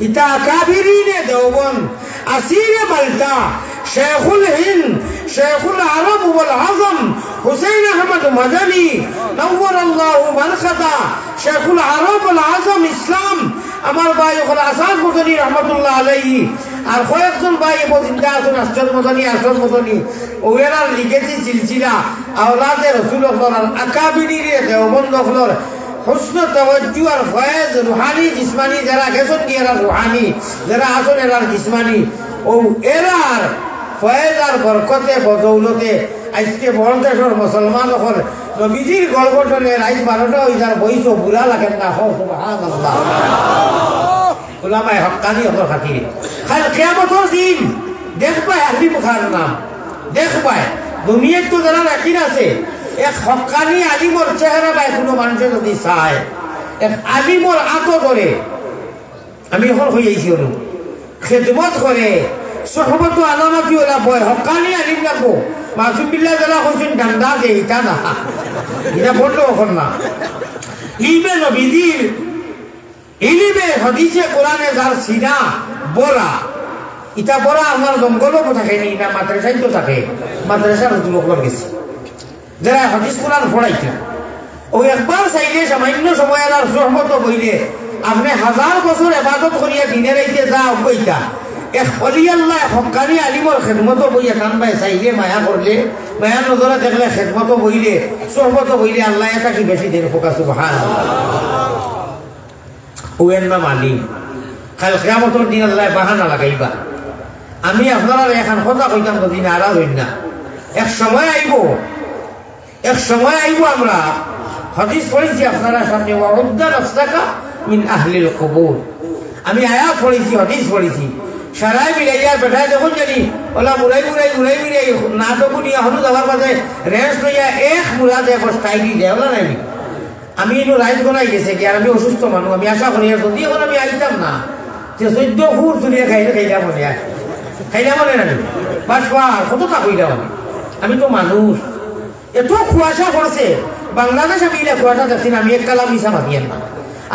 ইটা কাবিরিনে দেওবন আসিরে মালটা শেখুল হিন্দ শেখুল আরব ওয়াল আজম হুসাইন আহমদ মাদানী নওয়ারাল্লাহু মারকাদা শেখুল আরব ওয়াল আজম ইসলাম আমার ভাই ওখানে আসাদ মদনী রহমতুল্লাহ আলাইহি, আর কয়েকজন ভাই জিন্দা আছেন আসাদ মদনী আসাদ মদনী, ওরা লিখেছি সিলসিলা আওলাদে রাসূলুল্লাহ আকাবিরিনে দেওবন্দ হলর হুসন তাওয়াজ্জু আর ফয়েজ রুহানি জিসমানি যারা গেছেন কি এরা রুহানি, যারা আছেন এরা জিসমানি, ও এরার ফয়েজ আর বরকতে বদৌলতে আজকে বড় দেশের মুসলমান হল নবীজির গল্পটনে রাত 12টা হয়ে যার বইস বুড়া লাগেন না হোক সুবহানাল্লাহ। উলামায়ে হক্কানি হকর খাতিরে খাল কিয়ামতের দিন দেখবাই আহলি মুখার নাম দেখবাই দুনিয়ার তো যারা রাখিন আছে এক হকানি আলিমর চেহারা বাই কোনো মানুষের যদি চায় এক আলিমর আতো ধরে আমি এখন হইয়াছি অনু খেদমত করে সহবত আলামাতি ওলা বয় হকানি আলিম লাগবো মাসুবিল্লাহ যারা কইছেন ডান্ডা দে এটা না এটা বললো এখন না ইলমে নবীজির ইলমে হাদিসে কোরআনে যার সিনা বড়া এটা বড়া আমার জঙ্গলও থাকে নি না মাদ্রাসায় তো থাকে মাদ্রাসার যুবকর গেছে যারা হাদিস কোরআন পড়াইছে ওই একবার চাইলে সামান্য সময় আর সহমত বইলে আপনি 1000 বছর ইবাদত করিয়া দিনের আইতে যা বইতা এক অলি আল্লাহ হক্কানি আলিমর খেদমত বইয়া কান বাই চাইলে মায়া করলে মায়া নজরে দেখলে খেদমত বইলে সহমত বইলে আল্লাহ এটা কি বেশি দিন ফোকাস সুবহানাল্লাহ ওয়েন না মালিক কাল কিয়ামতের দিন আল্লাহ বাহানা লাগাইবা আমি আপনারা এখন কথা কইতাম যদি নারাজ হইন না এক সময় আইব আমরা হাদিস পড়েছি আপনারা সামনে ওয়াউদ্দা নাফসাকা মিন আহলিল কবুর আমি আয়াত পড়েছি হাদিস পড়েছি সারাই মিলাইয়া বেটায় যখন জানি ওলা মুরাই না তো নিয়ে হলু যাওয়ার মাঝে রেস্ট লইয়া এক মুরাদে বস্তাই দি দেয় ওলা নাই আমি এনো রাইত গনাই গেছে কি আর আমি অসুস্থ মানুষ আমি আশা করি যদি এখন আমি আইতাম না যে 14 ফুট তুলিয়া খাইলাম মনে না বাস কতটা কইলাম আমি তো মানুষ এত কুয়াশা করছে বাংলাদেশ আমি এটা কুয়াশা দেখছি না আমি এক কালাম মিশা মাতিয়েন না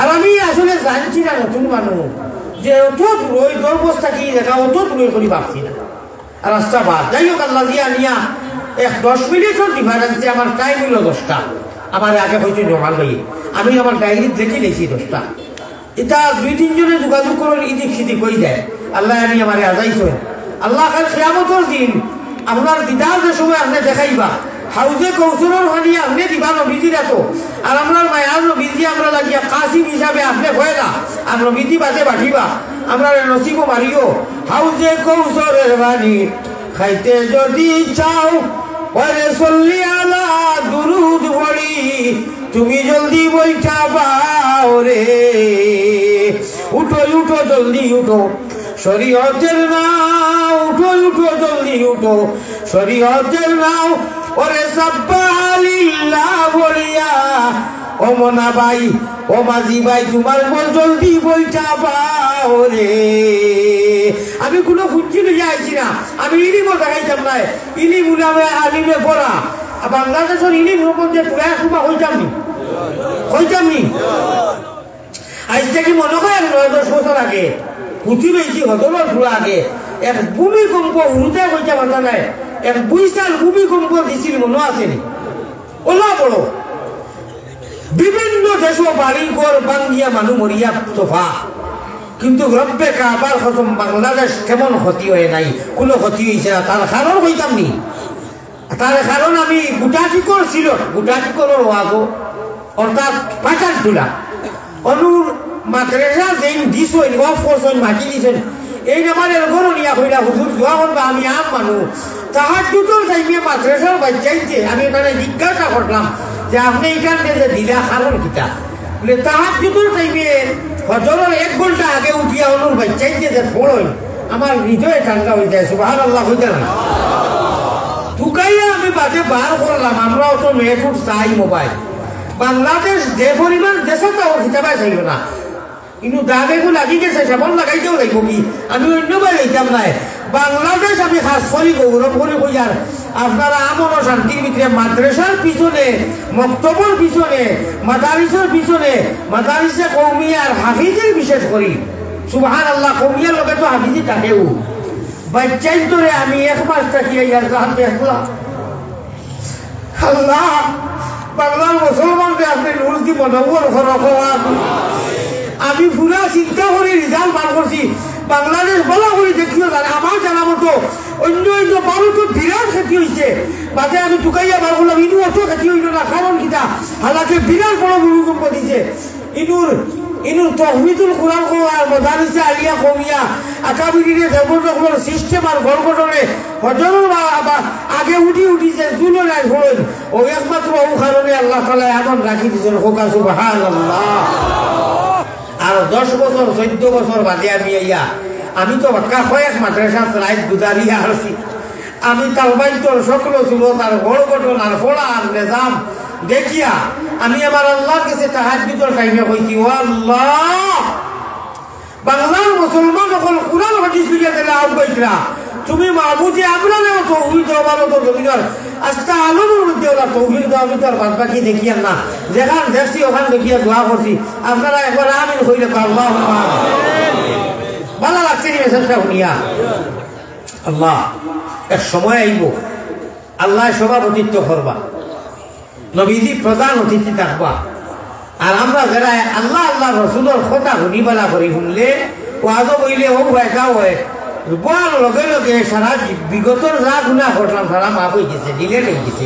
আর আমি আসলে জানছি না নতুন মানুষ যে অত দূর দর বস্তা কি দেখা অত দূর করি ভাবছি না আর রাস্তা বাদ যাই হোক আল্লাহ দিয়া নিয়া 10 মিনিটের ডিফারেন্সে আমার টাইম হইল 10টা আমার আগে হয়তো জমা লই আমি আমার ডায়েরি দেখে লেছি 10টা এটা 2-3 জনে যোগাযোগ করেন ইদিক সিদিক হয়ে যায় আল্লাহ আমি আমার আজাইছেন আল্লাহ কাল কিয়ামতের দিন আপনার দিদার যে সময় আপনি দেখাইবা হাউজে কৌশলের হানি আপনি দিবা নবীজির এত আর আপনার মায়ার নবীজি আমরা লাগিয়া কাসিম হিসাবে আপনি হয় না আর নবীজি বাদে বাঠিবা আমরা নসিবও মারিও হাউজে কৌশলের হানি খাইতে যদি চাও ওরে সল্লি আলা দুরুদ পড়ি তুমি জলদি বইটা বাও রে উঠো জলদি উঠো শরীয়তের নাও উঠো জলদি উঠো শরীয়তের নাও ওরে সাব্বালিল্লাহ বলিয়া ও মনা ভাই ও মাঝি ভাই তোমার বল জলদি বইটা পাও রে আমি কোনো ফুঞ্চি লইয়া আইছি না আমি ইলিমও দেখাইতাম না ইলিম উলামে আলিমে পড়া বাংলাদেশের ইলিম মধ্যে পুরা সুমা হইতাম নি আজ থেকে মনে করেন 9-10 বছর আগে পুঁথি বেশি হতলার পুরা আগে এক ভূমিকম্প হুরুতে কইটা মাথা নাই এক বুইসাল ভূমিকম্প দিছিল মনে আসেনি ওলা বড় বিভিন্ন দেশ বাড়ি ঘর ভাঙ্গিয়া মানুষ মরিয়া তোফা কিন্তু রব্বে কাবার কসম বাংলাদেশ কেমন ক্ষতি হয় নাই কোনো ক্ষতি হয়েছে না তার কারণ হইতাম নি তার কারণ আমি গুটাটিকর ছিল গুটাটিকর ওয়াগো অর্থাৎ পাচার তোলা অনুর মাদ্রাসা যেই দিছ অফ করছেন মাটি দিছেন এই নামারের ঘর নিয়া হইলা হুজুর দোয়া করবা আমি আম মানুষ তাহার দুটোর টাইমে মাদ্রাসার বাচ্চাইতে আমি এখানে জিজ্ঞাসা করলাম যে আপনি এখান থেকে দিলা কারণ কিতা বলে তাহার দুটোর টাইমে হজরের 1 ঘন্টা আগে উঠিয়া অনুর বাচ্চাইতে যে পড়ই আমার হৃদয়ে ঠান্ডা হয়ে যায় সুবহানাল্লাহ হইতে না ঢুকাইয়া আমি বাদে বার করলাম আমরাও তো মেয়েটুট চাই মোবাইল বাংলাদেশ যে পরিমাণ দেশে তো হিসাবে চাইল না কিন্তু দামেগুলো লাগি গেছে সেমন লাগাইতেও লাগবো কি আমি অন্যবার লইতাম নাই বাংলাদেশ আমি খাস করি গৌরব করে কইয়ার আপনারা আমন ও শান্তির ভিতরে মাদ্রাসার পিছনে মক্তবর পিছনে মাদারিসের পিছনে মাদারিসে কৌমিয়ার হাফিজের বিশেষ করি সুবহানাল্লাহ কৌমিয়ার লোকে তো হাফিজি থাকেও বাচ্চাই ধরে আমি 1 মাস থাকিয়ে ইয়ার জাহান দেখলাম আল্লাহ বাংলার মুসলমানকে আপনি নুর দিব নবর আমি পুরা চিন্তা করে রিজাল্ট বার করছি বাংলাদেশ বলা করে দেখিও জানে আমার জানা মতো অন্য তো বিরাট ক্ষতি হয়েছে বাদে আমি টুকাইয়া বার করলাম ইনু অত ক্ষতি হইল না কারণ কিটা হালাকে বিরাট বড় ভূমিকম্প দিছে ইনুর তহমিদুল কোরআন আর মদারিসে আলিয়া কমিয়া আকাবিরিনে দেবতার সিস্টেম আর গড়গড়ে হজরের আগে উঠিছে জুলো নাই হল ও একমাত্র ও কারণে আল্লাহ তাআলা এমন রাখি দিয়েছেন হোকা সুবহানাল্লাহ আর 10 বছর 14 বছর বাদে আমি তো বাক্কা কয়েক মাদ্রাসা রাইত গুজারিয়া আসছি আমি তালবাইতর সকল ছিল তার বড় ঘটনার ফলা আর নিজাম দেখিয়া আমি আমার আল্লাহর কাছে তাহাজ্জুদের টাইমে কইছি ও আল্লাহ বাংলার মুসলমান সকল কুরআন হাদিস লিখে দিলে আউবাইতরা তুমি মাহবুদে আপনারও তৌহিদ দেওয়ার তো জমিদার আস্তা আলমের মধ্যে ওরা তৌহিদ দেওয়ার ভিতর বাদ বাকি দেখিয়ান না যেখান দেখছি ওখান দেখিয়া দোয়া করছি আপনারা একবার আমিন হইলে আল্লাহ ভালো লাগছে নি মেসেজটা শুনিয়া আল্লাহ এক সময় আইব আল্লাহ সভাপতিত্ব করবা নবীজি প্রধান অতিথি থাকবা আর আমরা যারা আল্লাহ আল্লাহ রসুলের কথা শুনিবেলা করি শুনলে ওয়াজও বইলে ও ভাইটা হয় বোয়ার লগে লগে সারা বিগতর যা গুণা করলাম সারা মাফ হয়ে গেছে দিলে নেই গেছে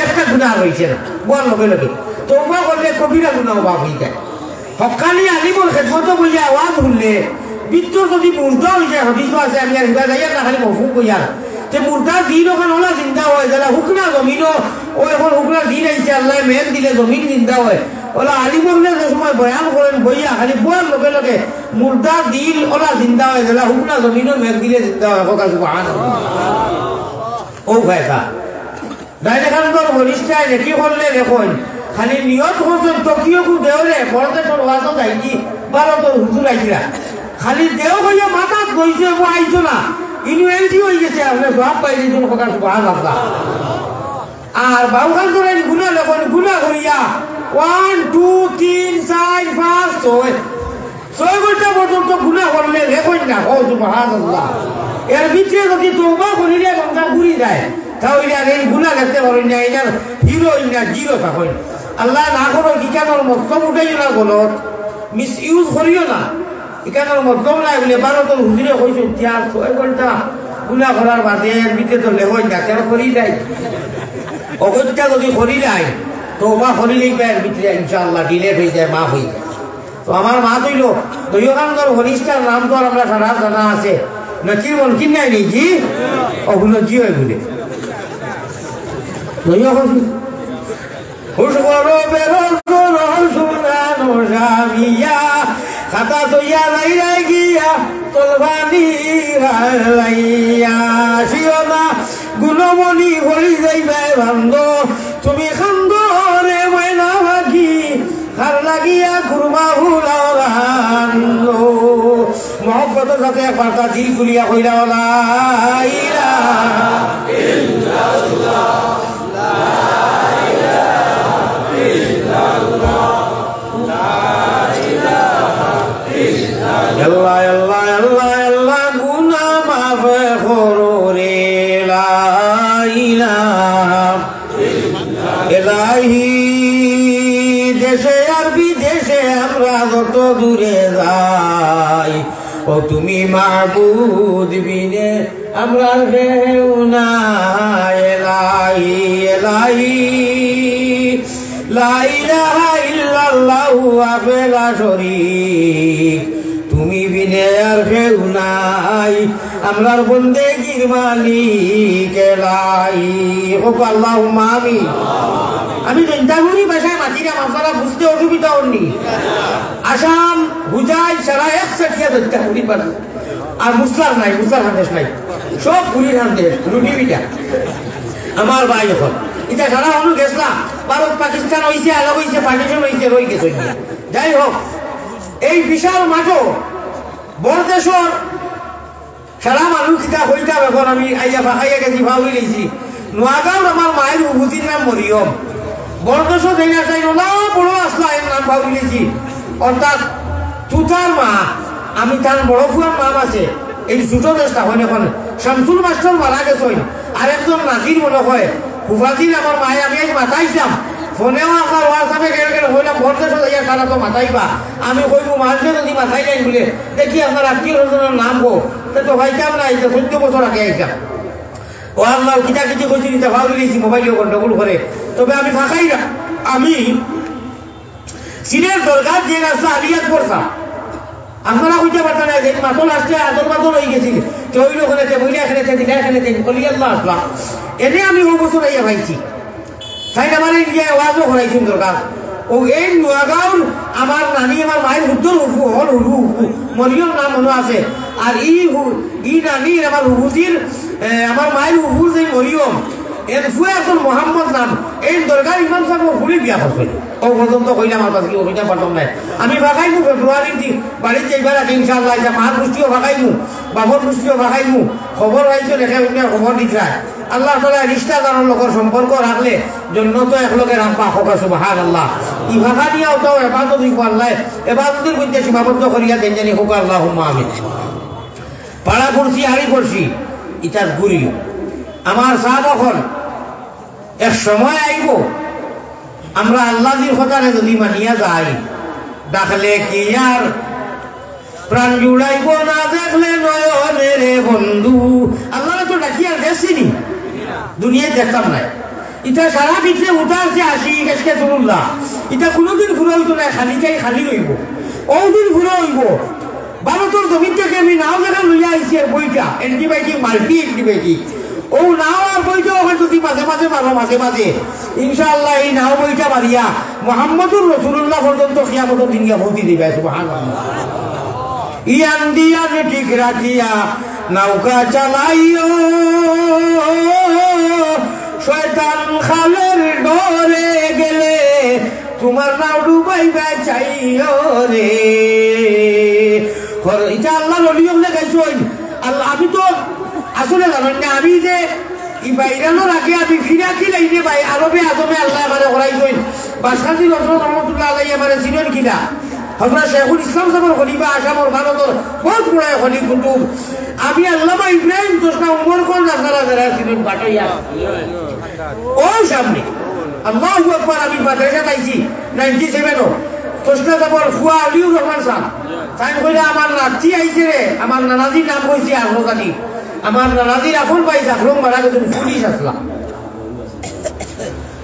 একটা গুণা রয়েছে না বোয়ার লগে লগে তৌবা করলে কবিরা গুণাও মাফ হয়ে যায় হকানি আলিমর খেদমতো বইয়া আওয়াজ শুনলে মৃত্যুর যদি মুর্দা হয়ে যায় হদিস আছে আমি আর হিবা যাই না খালি মফুক কইয়ার যে মুর্দার দিন ওখানে ওলা চিন্তা হয় যারা হুকনা জমিনও ও এখন হুকনার দিন আইছে আল্লাহ মেল দিলে জমিন চিন্তা হয় ওলা আলিমগলে যে সময় বয়ান করেন বইয়া খালি বয়ার লগে লগে মুর্দার দিন ওলা চিন্তা হয় যারা হুকনা জমিনও মেল দিলে চিন্তা হয় কথা সুবহানাল্লাহ ও ভাইটা ডাইরেক্টর বলিষ্ঠায় রেখি করলে দেখুন খালি নিয়ত করছেন টকিওকু দেওরে বড়দেশর ওয়াজও যাইছি ভারতের হুজুর আইছিরা খালি দেও হইয়া মাথাত গইছে ও আইছো না ইউনিভার্সিটি হয়ে গেছে আপনি সব পাইলে তুমি কথা সুবহানাল্লাহ আর বাউখান করে গুণা লেখন গুণা করিয়া 1 2 3 4 5 6 ঘন্টা পর্যন্ত গুণা করলে লেখন না ও সুবহানাল্লাহ এর ভিতরে যদি তওবা করিলে ঘন্টা ঘুরি যায় তাহলে আর এই গুণা করতে পারেন না এর হিরো ইন্না জিরো থাকেন আল্লাহ না করো কিকানোর মতলব উঠাইও না গলত মিস ইউজ করিও না এখানের মধ্যম নাই বলে ভারতের হুজুরে কইছেন 6 ঘন্টা গুণা করার বাদে ভিতরে তো লেহই না কেন করি যায় অগত্যা যদি করি যায় তো মা করিলেই পায় ভিতরে ইনশাআল্লাহ ডিলেট হয়ে যায় মাফ হয়ে যায় তো আমার মা তৈল দৈয়কান্তর হরিষ্ঠার নাম তো আর আমরা সারা জানা আছে নাকি বল কি নাই জি ওগুলো জি হয় বলে দৈয়কান্ত হুসগর বেরোর সুনানো জামিয়া খাতা তৈয়া লাইরাই গিয়া তলবানি লাইয়া শিওনা গুণমণি হরি যাইবে বান্ধ তুমি খান্দ রে ময়না ভাগি খার লাগিয়া কুরমা হুলাওয়ান্দ মহব্বতের সাথে একবার তার দিল খুলিয়া কইরা লা ইলাহা ইল্লাল্লাহ লা ইলাহা ইল্লাল্লাহ আল্লাহ আল্লাহ আল্লাহ আল্লাহ গুনা মাফ করো রে লা ইলাহা ইলাহি দেশে আর বিদেশে আমরা যত দূরে যাই ও তুমি মাহবুদ বিনে আমরা কেউ নাই ইলাহি ইলাহি লা ইলাহা ইল্লাল্লাহু ওয়াহদা শরীক তুমি বিনে আর কেউ নাই আমরার বন্দেগীর মালিক লাই হোক আল্লাহুম্মা আমিন আমি জৈন্তাগুড়ি ভাষায় মাতিলাম আপনারা বুঝতে অসুবিধা হননি আসাম হুজাই সারা একসাথিয়া জৈন্তাগুড়ি বাজু আর মুসলার নাই মুসলার হান্দেশ নাই সব পুরীর হান্দেশ রুটিবিটা আমার ভাই এখন এটা সারা হলু গেছলাম ভারত পাকিস্তান হয়েছে আলাদা হয়েছে পাকিস্তান হয়েছে রয়ে গেছে যাই হোক এই বিশাল মাঠও বড়দেশর সারা মানুষ কিতা হইতাম এখন আমি আইয়া ফাঁকাইয়া গেছি ভাবি গেছি নোয়াগাঁওর আমার মায়ের উভূতির নাম মরিয়ম বড়দেশর জায়গা চাই ওলা বড় আসলা এর নাম ভাবি গেছি অর্থাৎ তুতার মা আমি তার বড় ফুয়ার নাম আছে এই ছোটো দেশটা হয় এখন শামসুল মাস্টার মারা গেছেন আর একজন নাজির মনে হয় ফুফাজির আমার মায়ে আমি আজ মাথাইছিলাম ফোনেও আপনার হোয়াটসঅ্যাপে গেলে গেলে হইলাম বড়দেশ যাইয়া তারা তো মাথাইবা আমি কইব মাঝে যদি মাথাই যাই বলে দেখি আপনার আত্মীয় স্বজনের নাম গো তো ভাইতাম না এই 14 বছর আগে আইতাম ও আল্লাহ কিতা কিছু কইছি নিতে ভাবি দিয়েছি মোবাইলে গন্ডগোল করে তবে আমি ফাঁকাই না আমি সিনের দরকার যে রাস্তা আলিয়াত পড়তাম আপনারা কইতে পারতেন না যে মাতল আসলে আদর মাতল হয়ে গেছিল কেউ ওখানে মহিলা এখানে দিঘা এখানে বলি আল্লাহ আসলাম এনে আমি ও বছর আইয়া পাইছি তাই আমার গিয়ে ওয়াজও করাইছেন দরকার ও এই নোয়াগাঁওর আমার নানি আমার মায়ের উত্তর হুফু হল হুফু মরিয়ম নাম মনে আছে আর ই নানির আমার হুবুজির আমার মায়ের হুবুর যে মরিয়ম এর ফুয়ে এখন মোহাম্মদ নাম এই দরকার ইমাম সাহেব ফুলি বিয়া করছে ও পর্যন্ত কইলাম আমার কাছে ওইটা পারতাম না আমি ভাগাইমু ফেব্রুয়ারির দিন বাড়িতে যাইবার আগে ইনশাআল্লাহ এটা মার পুষ্টিও ভাগাইমু বাবর পুষ্টিও ভাগাইমু খবর হয়েছে রেখে খবর দিতে আল্লাহ তাআলা রিশতাদারের লোকের সম্পর্ক রাখলে জন্য তো একলগে রাখবা হোক সুবহানাল্লাহ ই ভাষা দিয়াও তো ইবাদত দিব আল্লাহ ইবাদতের মধ্যে সীমাবদ্ধ করিয়া দেন জানি হোক আল্লাহুম্মা আমিন পাড়া পড়ছি হাড়ি পড়ছি ইটার গুরি আমার সাহাব হল এক সময় আইব আমরা আল্লাহর কথারে যদি মানিয়া যাই ডাকলে কি আর প্রাণ জুড়াইব না দেখলে নয়নে রে বন্ধু আল্লাহ তো ডাকি আর দেখছিনি দুনিয়া দেখতাম নাই এটা সারা পিছিয়ে উঠার যে আসি কেসকে তুলুল্লাহ এটা কোনোদিন ঘুরে হইতো না খালিটাই খালি রইব ওদিন ঘুরে হইব ভারতের জমিন থেকে আমি নাও দেখা লইয়া আইছি আর বইটা অ্যান্টিবায়োটিক মাল্টি অ্যান্টিবায়োটিক ও নাও আর বইটা ওখানে যদি মাঝে মাঝে মারো মাঝে মাঝে ইনশাআল্লাহ এই নাও বইটা মারিয়া মুহাম্মদুর রাসূলুল্লাহ পর্যন্ত কিয়ামতের দিন গিয়া পৌঁছে দিবে সুবহানাল্লাহ ইয়ান দিয়ান ঠিক রাখিয়া নৌকা চালাইও শয়তান খালের ডরে গেলে তোমার নাও ডুবাইবা চাইও রে এটা আল্লাহ নবী বলে গাইছই আল্লাহ আমি তো আসলে জানেন না আমি যে ই বাইরানোর আগে আমি ফিরা কি লাইনে ভাই আরবে আদমে আল্লাহ আমারে করাইছই বাদশাহী হযরত রহমাতুল্লাহ আলাইহি আমারে চিনেন কিনা হযরত শেখুল ইসলাম সাহেবের খলিফা আসামর ভারতের বহুত বড় খলিফা কুতুব আমি আল্লামা ইব্রাহিম তোষনা উমর কোন নাসারা যারা চিনেন পাঠাইয়া ও সামনে আল্লাহু আকবার আমি মাদ্রাসা পাইছি 97 তোষনা সাহেবের ফুয়া আলিউর রহমান সাহেব তাই কইলা আমার নাতি আইছে রে আমার নানাজির নাম কইছি আরজানি আমার নানাজির এখন পাই জাফলং মারা গেছে পুলিশ আসলা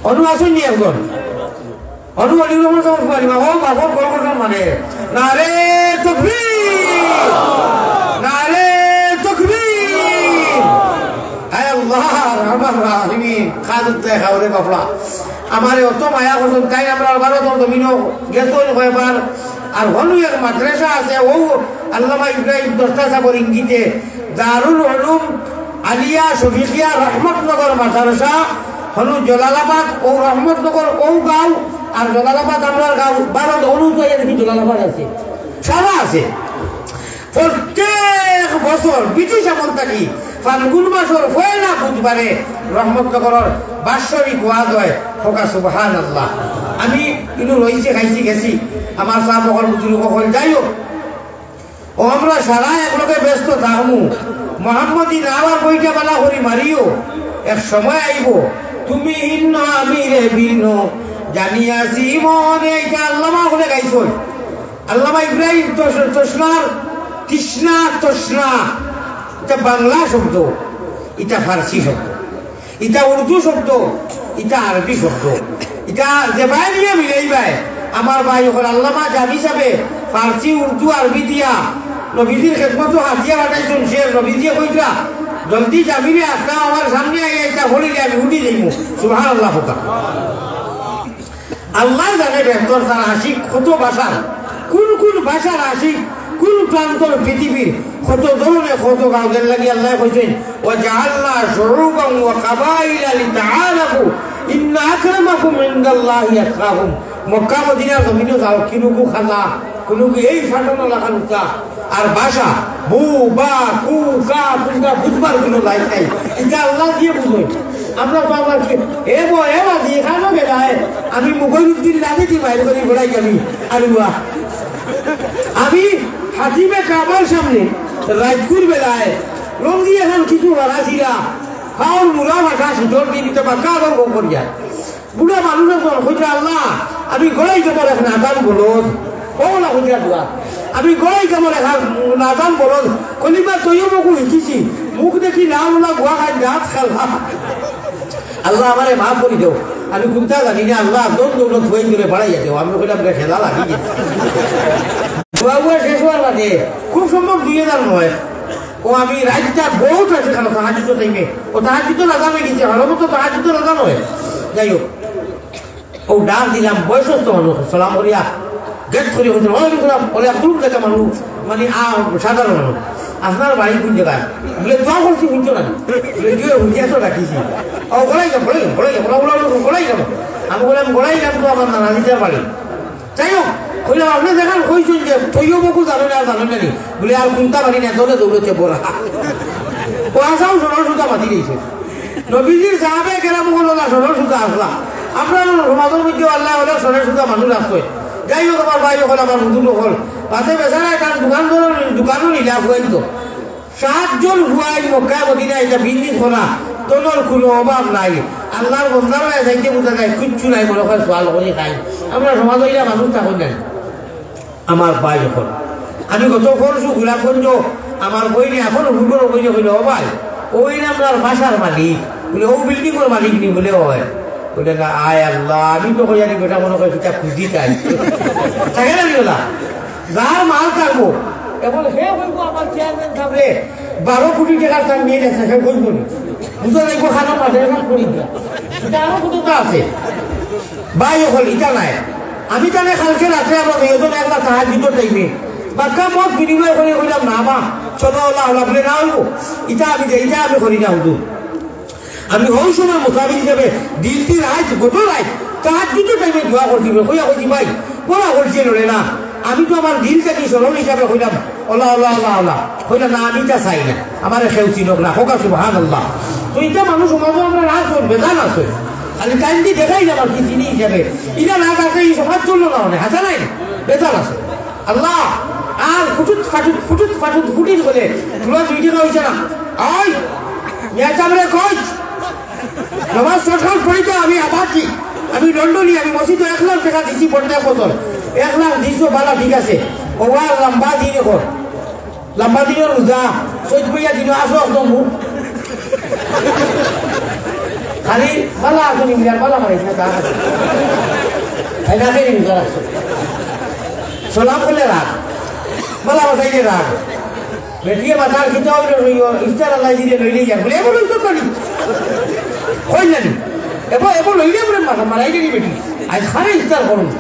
অনু আসেনি একজন অনু আলিউর রহমান সাহেব ফুয়া ও বাবর কলকাতা মানে নারে তাকবীর নারে তাকবীর আয় আল্লাহ রহমান রাহিমিন খাদত দেখাওরে বাপলা আমারে অত মায়া করছেন তাই আমরা ভারতের জমিনও গেছই কয়বার আর হনু এক মাদ্রাসা আছে ও আল্লামা ইব্রাহিম দস্তা সাহেবের ইঙ্গিতে দারুল উলুম আলিয়া শফিকিয়া রহমতনগর মাদ্রাসা হনু জলালাবাদ ও রহমতনগর ও গাঁও আর জলালাবাদ আমরা গাঁও ভারত অনুযায়ী দেখি জলালাবাদ আছে সারা আছে প্রত্যেক বছর ব্রিটিশ আমল থাকি ফাল্গুন মাসের পয়লা বুধবারে রহমতনগরের বাৎসরিক ওয়াজ হয় ফোকা সুবহানাল্লাহ আমি কিন্তু রইছে খাইছি গেছি আমার সাহেব বকর বুজুর্গ কখন যাই হোক ও আমরা সারা একলগে ব্যস্ত থাকমু মোহাম্মদী নাওয়ার বইটা বালা করি মারিও এক সময় আইব তুমি হিন্ন আমি রে ভিন্ন জানিয়াছি মনে এটা আল্লামা বলে গাইছ আল্লামা ইব্রাহিম তোষনার তৃষ্ণা তোষনা এটা বাংলা শব্দ এটা ফার্সি শব্দ এটা উর্দু শব্দ এটা আরবি শব্দ এটা যে ভাই নিয়ে মিলাইবাই আমার ভাই ওখানে আল্লামা জানি যাবে ফার্সি উর্দু আরবি দিয়া নবীজির খেদমত হাতিয়া বাটাইছেন সে নবী দিয়ে কইরা জলদি যাবি রে আপনার আমার সামনে আইয়া এটা হলিলে আমি উঠি যাইব সুবহানাল্লাহ হোকা আল্লাহ জানে বেহতর তার আশিক কত ভাষার কোন কোন ভাষার আশিক কোন প্রান্তর পৃথিবীর কত ধরনের কত গাঁদের লাগি আল্লাহ কইছেন ওয়া জাআলনা শুউবান ওয়া কাবাইলা লিতাআলাকু ইন্না আকরামাকুম ইনদাল্লাহি আতকাকুম মক্কা মদিনার জমিনে যাও কিনুকু খালা কোনুকু এই ফাটানো লাগানো কা আর ভাষা বু বা কু কা পুরা বুঝবার কোনো লাইন নাই এটা আল্লাহ দিয়ে বুঝই আমরা তো আবার কি এ বাজি খানো গেলায় আমি মুগলউদ্দিন লাদি দি বাইরে করে বড়াই গেলি আলুয়া আমি হাতিমে কাবার সামনে রাজপুর বেলায় লঙ্গি এখন কিছু বাড়াছিলা খাওয়ার মুলা ভাষা সুতোর দিয়ে দিতে পার কাবার গো করিয়া বুড়া মানুষের তোর হইতে আল্লাহ আমি গড়াই কেমন এখন আদান বলদ ওলা হইয়া দোয়া আমি গড়াই কেমন এখন আদান বলদ কলিবা তৈও মুখ শিখিছি মুখ দেখি না ওলা গোয়া খাই গাছ খেলা আল্লাহ আমারে মাফ করি দেও আমি কোনটা জানি না আল্লাহ দৌড় দৌড় ধুয়ে ধরে বাড়াইয়া দেও আমি কইলাম খেলা লাগি গেছে বুয়া শেষ হওয়ার বাদে খুব সম্ভব 2009 ও আমি রাজটা বহুত আছে কেন তাহাজুদ টাইমে ও তাহাজুদ লাগামে গেছে হরমত তাহাজুদ লাগানো হয় যাই হোক ও ডাক দিলাম বয়সস্থ মানুষ সালাম করিয়া গেট করে হচ্ছে বলে গ্রুপ দেখা মানুষ মানে সাধারণ মানুষ আপনার বাড়ি কোন জায়গায় বলে দোয়া করছি শুনছো না বলে কি হুঁজিয়া তো রাখিছি ও গড়াই যাবো গড়াই যাবো আমি বললাম গড়াই যাবো তো আমার নানাজিটার বাড়ি যাই হোক কইলাম আপনি দেখান কইছেন যে তৈও বকু জানো না জানো না বলে আর কোনটা বাড়ি না দৌড়ে দৌড়তে বড়া ও আসাও সরল সুতা মাতি দিয়েছে নবীজির সাহাবে কেরাম হলো না সরল সুতা আসলা আপনার সমাজের মধ্যে আল্লাহ হলে সরল সুতা মানুষ আসছে যাই হোক আমার ভাই হল আমার নতুন হল তাতে বেচারা কারণ দোকানও নিলাম হইতো 7 জন হুয়াই মক্কা মদিনা এটা বিজনেস করা তোর কোনো অভাব নাই আল্লাহর বন্ধারা যাইতে বোঝা যায় কিচ্ছু নাই মনে হয় সোয়াল করে খাই আমরা সমাজইলা মানুষ থাকুন না আমার ভাই যখন আমি গত করছু গোলাপগঞ্জ আমার বইনি এখন হুকুর বইনি হইল ও ভাই ওই আপনার বাসার মালিক বলে ও বিল্ডিংয়ের মালিক নি বলে হয় বলে না আয় আল্লাহ আমি তো কই জানি বেটা মনে করি কিতা খুঁজি তাই থাকে না বলা যার মাল থাকবো এবং হে হইব আমার চেয়ারম্যান থাকলে 12 কোটি টাকার তার নিয়ে গেছে সে বলবো না বুঝা যাইব খানা পাঠে এখন করি দিয়া এটা আরো কতটা আছে ভাই হল ইটা নাই আমি জানে কালকে রাত্রে আমার এজন একবার তাহার ভিতর টাইমে বাক্কা মত বিনিময় করে কইলাম না মা চলো আল্লাহ আল্লাহ বলে না হইব ইটা আমি করি না হুজুর আমি ওই সময় মোতাবিক হিসেবে দিনটি রাত গোটো রাত তাহার দুটো টাইমে দোয়া করে দিবে কইয়া কইছি ভাই বলা করছি লড়ে না আমি তো আমার দিলটাকে সরল হিসাবে কইলাম আল্লাহ আল্লাহ আল্লাহ আল্লাহ কইলাম না আমি তা চাই না আমার সেও চিনক না হোক সুবহানাল্লাহ তো এটা মানুষ সমাজে আমরা না চল বেজান আছে খালি টাইম দিয়ে দেখাই না আমার কি চিনি হিসাবে এটা না থাকে এই সমাজ চললো না অনেক হাসা নাই বেজান আছে আল্লাহ আর ফুটুত ফুটির বলে তোমরা 2 টাকা হয়েছে না আই চামড়ে কই নামাজ সরকার পড়িতে আমি আবার কি আমি লন্ডনি আমি মসজিদে 1 লাখ টাকা দিচ্ছি 50 বছর 1 লাখ দিছো বালা ঠিক আছে ওয়া লম্বা দিনে কর লম্বা দিনে রোজা সৈদ বইয়া দিন আসো একদম মুখ খালি বালা আসুন ইন্ডিয়ার বালা মারিস না তা তাই না দেরি করা সালাম করলে রাখ বালা বাসাইলে রাখ বেটিয়ে বাতার খিতা হইল ইফতার আল্লাহ দিলে লইলে যান বলে এবার তো করি কই জানি এবার লইলে বলে মারাই দিলি বেটি আজ খারে ইফতার করুন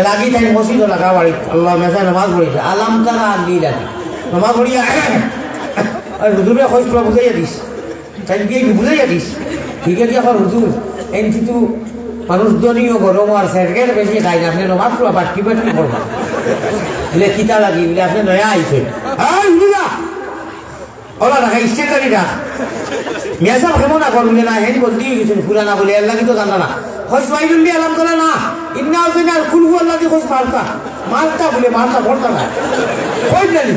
লাগি তাই মসজিদ লাগা বাড়ি আল্লাহ মেসা নামাজ পড়েছে আলাম তারা আল্লি লাগি নামাজ পড়িয়া আর হুজুরে খোঁজ বুঝাইয়া দিস তাই গিয়ে বুঝাইয়া দিস ঠিক আছে এখন হুজুর এনটি তো মানুষ দনীয় গরম আর স্যারকের বেশি খাই না আপনি নামাজ পড়া বাটকি বাটকি পড়বা বলে কিতা লাগি বলে আপনি নয়া আইছেন হ্যাঁ হুজুরা ওলা রাখা স্টেটারি রাখ মেসা কেমন না করলে না হেন বলতে গেছেন ফুরানা বলে আল্লাহ তো জানা না খোঁজ পাইবেন দিয়ে আলাম করে না ইন্না হচ্ছে আর খুলবু আল্লাহ দিয়ে খোঁজ মারতা বলে মারতা পড়তা না খোঁজ জানি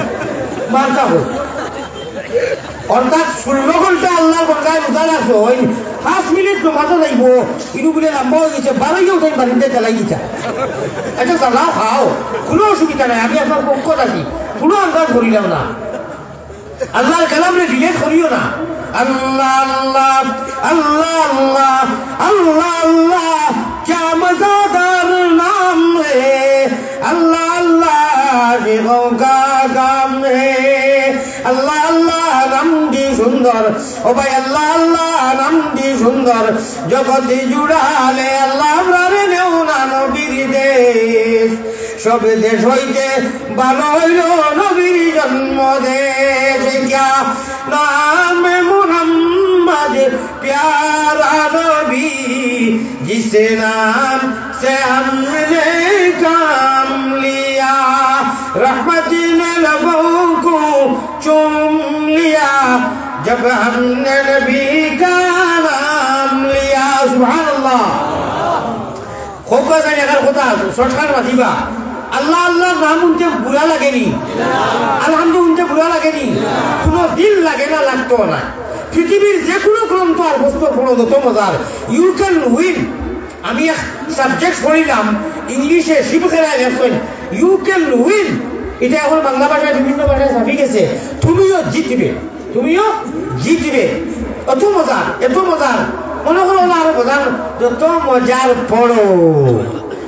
মারতা হোক অর্থাৎ 16 ঘন্টা আল্লাহ বন্ধায় রোজা রাখছো ওই 5 মিনিট মাথা যাইব ইনু বলে লম্বা হয়ে গেছে বাড়াইও তাই বাড়িতে চালাই দিতা এটা চালাও খাও কোনো অসুবিধা নাই আমি আপনার পক্ষ থাকি কোনো আন্দাজ করিলাম না আল্লাহর কালামে ডিলেট করিও না আল্লাহ আল্লাহ আল্লাহ আল্লাহ আল্লাহ আল্লাহ क्या मज़ेदार नाम है अल्लाह अल्लाह देवों का काम है अल्लाह अल्लाह नाम दी सुंदर ओ भाई अल्लाह अल्लाह नाम दी सुंदर जगत जुड़ाले अल्लाह रे नेउना नबीर देश सब देश হইতে ভালো হইল নবীর জন্ম দেশ क्या नाम मोहम्मद प्यारा नबी जिस नाम से हमने काम लिया रहमत ने लोगों को चूम लिया जब हमने नबी का नाम लिया सुभान अल्लाह खूब का अगर होता शॉर्टकट मतीबा अल्लाह अल्लाह नाम उनके बुरा लगेनी अल्हम्दुलिल्लाह उनके बुरा लगेनी কোনো দিল লাগে না লাগতো না পৃথিবীর যে কোনো গ্রন্থ আর বস্তু পড়ো যত মজার ইউ ক্যান উইন আমি এক সাবজেক্ট পড়িলাম ইংলিশে শিবখেলায় লেখেন ইউ ক্যান উইন এটা এখন বাংলা ভাষায় বিভিন্ন ভাষায় ছাপি গেছে তুমিও জিতবে এত মজার মনে করো না আরো মজার যত মজার পড়ো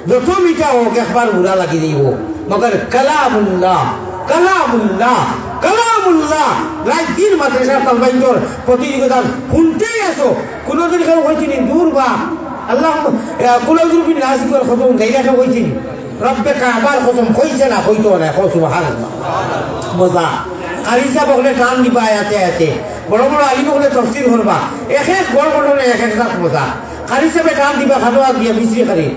যত মিঠা হোক একবার বুড়া লাগি দিব মগর কালামুল্লাহ রাত দিন মাদ্রাসা তালবাইন্দর প্রতিযোগিতা শুনতেই আছো কোনোদিন কেউ হয়েছিনি দূর বা আল্লাহ কুলাউদ্দিন নাসিকের খবর গাইরা কেউ হয়েছিনি রব্বে কাবার কসম কইছে না কইতো না কও সুবহানাল্লাহ মজা আরিসা বকলে টান দিবা আয়াতে আয়াতে বড় বড় আলিম বকলে তাফসীর করবা এক এক বড় বড় এক এক রাত মজা আরিসা বে টান দিবা খাদোয়া দিয়া মিশ্রি খালি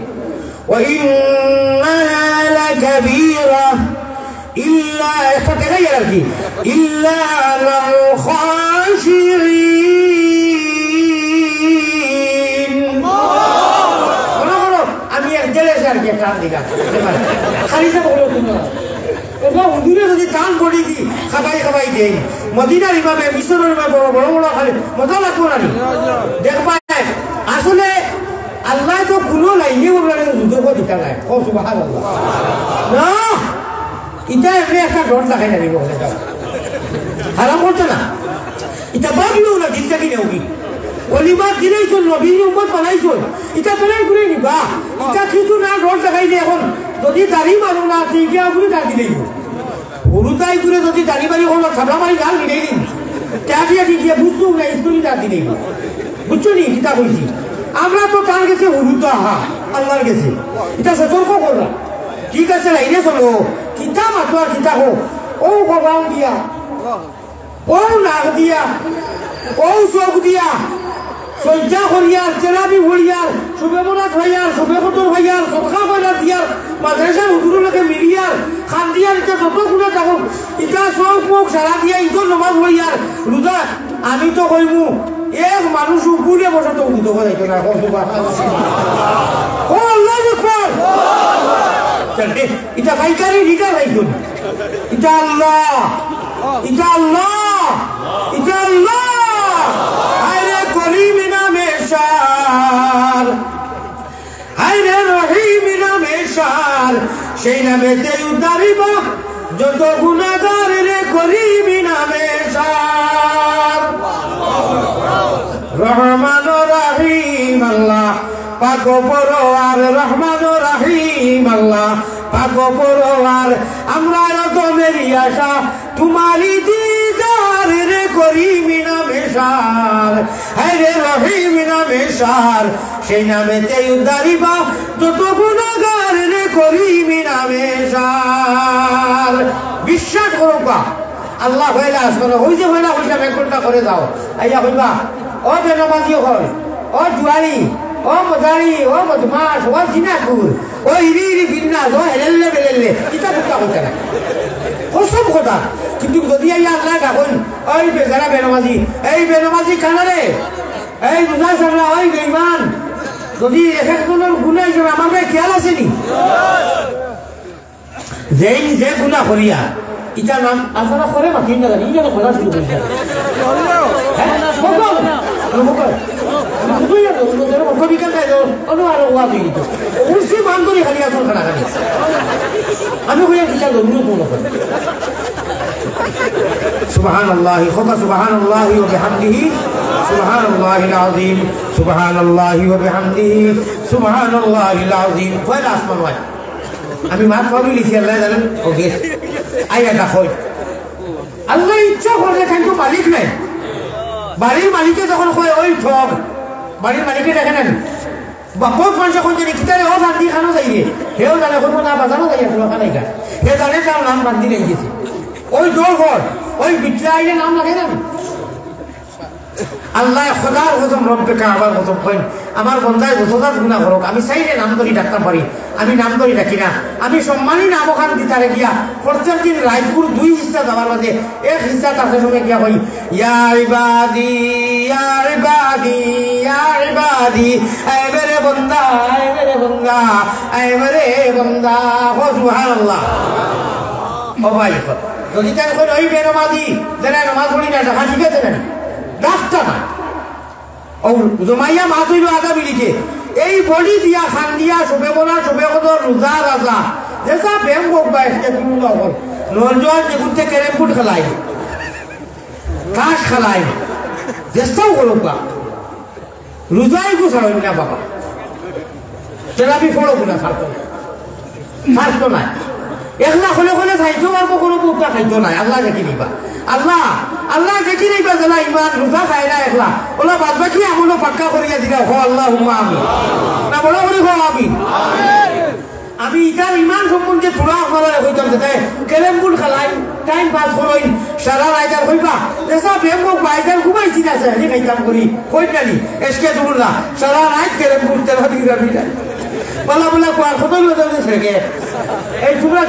ওয়া ইন্নাহা লাকাবীরা ইল্লা একটা দেখাই আর কি ইল্লা আলাল খাশিরিন বড় আমি এক জেলে আর কি টান দিবা আরিসা বকলে তুমি হুজুরে যদি টান পড়ি দি খাবাই খাবাই দেই মদিনার ইমামে মিশরের ইমামে বড় বড় বড় খালি মজা লাগবো না দেখবা আসলে আল্লাহ তো কোনো লাইনে বলবেন যুদ্ধ দিতে নাই ও সুবহানাল্লাহ না এটা এমনি একটা ডর দেখাই না দিব হারাম করছে না এটা ভাবিও না দিনটা কিনে উঠি কলিমা দিলেই চল নবীর উম্মত বানাইছো এটা প্ল্যান করে নিবা এটা কিছু না ডর দেখাই যে এখন যদি দাড়ি মারো না ঠিক আপনি দাঁড়ি দিলেই গরুতাই করে যদি দাড়ি বাড়ি হলো থাবলা মারি গাল দিলেই দিন ট্যাবিয়া দিয়ে বুঝছো না স্টোরি দাঁড়ি দিলেই বুঝছো নি কিতা বলছি আমরা তো তার গেছে হলুদা হা আল্লাহর গেছে এটা সতর্ক করলাম ঠিক আছে লাইনে চলো কিতা মাতো আর কিতা হোক ও ভগবান দিয়া ও নাক দিয়া ও চোখ দিয়া সজ্জা করিয়ার চেলাবি ভরিয়ার শুভে মনাত ভাইয়ার শুভে কতর ভাইয়ার সবকা কইলার দিয়ার মাদ্রাসার হুজুরকে মিলিয়ার খান দিয়ার এটা যত গুণা থাকুক এটা সব মুখ সারা দিয়া ইদর নমাজ ভরিয়ার রোজা আমি তো কইমু এক মানুষ উপরে বসে তো উঠতে যাইতো না ও আল্লাহু আকবার চলতে এটা ভাইকারি লিডার ভাইগুন এটা আল্লাহ এটা আল্লাহ এটা আল্লাহ আরে করিম নামে শার আরে রহিম নামে শার সেই নামেতে উদ্ধারিবা যত গুনাহগার রে করিম নামে শার রহমান রহিম আল্লাহ পাক পরওয়ার রহমান রহিম আল্লাহ পাক পরওয়ার আমরা তো মেরি আশা তোমারি দিদার রে করিম নামে শার হে রহিম নামে শার সেই নামেতে উদ্ধারিবা যত গুনাহগার রে করিম নামে শার বিশ্বাস করো বা আল্লাহ হইলা আসলে হই যে হইলা হইলা বেকলটা করে দাও আইয়া হইবা ও বেনমাজি হল ও জুয়ারি ও মজারি ও বদমাস ও জিনাকুর ও ইরি বিন্নাস ও হেলেলে বেলেলে এটা কথা হইতা না সব কথা কিন্তু যদি আইয়া আল্লাহ ডাকুন ওই বেজারা বেনমাজি এই বেনমাজি কানারে এই বুঝা সামলা ওই বেঈমান যদি একজনের গুনাহ হিসেবে আমার ভাই খেয়াল আছে নি যেই যে গুনাহ করিয়া এটা নাম আপনারা করে মাথি না জানি এটা কথা শুরু করেছে হ্যাঁ বল তুই না তোর কবি কাছে অন্য আর ওয়া দিই তো উসি মান করে খালি আসল খানা খালি আমি কইয়া কিটা গরু কোন করে সুবহানাল্লাহ খুদা সুবহানাল্লাহ ওয়া বিহামদিহি সুবহানাল্লাহিল আযীম সুবহানাল্লাহি ওয়া বিহামদিহি সুবহানাল্লাহিল আযীম ওয়া আসমান ওয়া আমি মাত পাবি লিখি আল্লাহ জানেন ওকে আইয়া কই আল্লাহ ইচ্ছা করলে কিন্তু মালিক নাই বাড়ির মালিকে যখন কয় ওই ঠগ বাড়ির মালিকে দেখে নেন বহুত মানুষ এখন জানি কিতারে ও বান্দি খানো যাইয়ে হেও জানে কোনো না বাজানো যাইয়ে কোনো খানাই গা হে জানে তার নাম বান্দি রেখে গেছে ওই দোর ঘর ওই বিটলা আইলে নাম লাগে না আল্লাহ খোদার কসম রব্বে কাবার কসম কইন আমার বন্দায় যতটা গুনাহ করুক আমি চাইলে নাম ধরি ডাকতে পারি আমি নাম ধরি ডাকি না আমি সম্মানী নাম ওখান দিতারে গিয়া প্রত্যেক দিন রায়পুর 2 হিস্সা যাওয়ার মাঝে এক হিস্সা তার সঙ্গে গিয়া কই ইয়া ইবাদি ইয়া ইবাদি ইয়া ইবাদি এ মেরে বন্দা এ মেরে বন্দা এ মেরে বন্দা সুবহানাল্লাহ ও ভাই যদি তার কই ওই বেনামাজি যারা নামাজ পড়ি না দেখা ঠিক আছে না রাস্তা না ও জমাইয়া মাছ হইল আদা বিলিকে এই বডি দিয়া খান দিয়া সবে বলা সবে কত রোজা রাজা যেসা ব্যায়াম হোক বা একটা তুমি হল নজন যেগুনতে ক্যারেম ফুট খেলাই কাশ খেলাই চেষ্টাও করো কা রোজাই গুছাড়ো না বাবা তেলাপি ফলো না ছাড়তো নাই একলা হলে হলে খাইতো পারবো কোনো বুকটা খাইতো নাই আল্লাহ দেখি নিবা আল্লাহ আল্লাহ দেখি নিবা যারা ইমান রোজা খায় না একলা ওলা বাদ বাকি আমলো পাক্কা করিয়া দিলা হো আল্লাহ হুম্মা আমিন না বলো করে হো আমিন আমি ইটার ইমান সম্বন্ধে পুরা আপনারা কইতাম যে কেলেম বুল খেলাই টাইম পাস করই সারা রাইটার কইবা যেসা বেমো বাইজার ঘুমাইছি না স্যার এই কাম করি কই জানি এসকে দুলা সারা রাত কেলেম বুল তেরা দিই যাবি না বলা বলা কোয়া কত লোক আছে কে এই তোমরা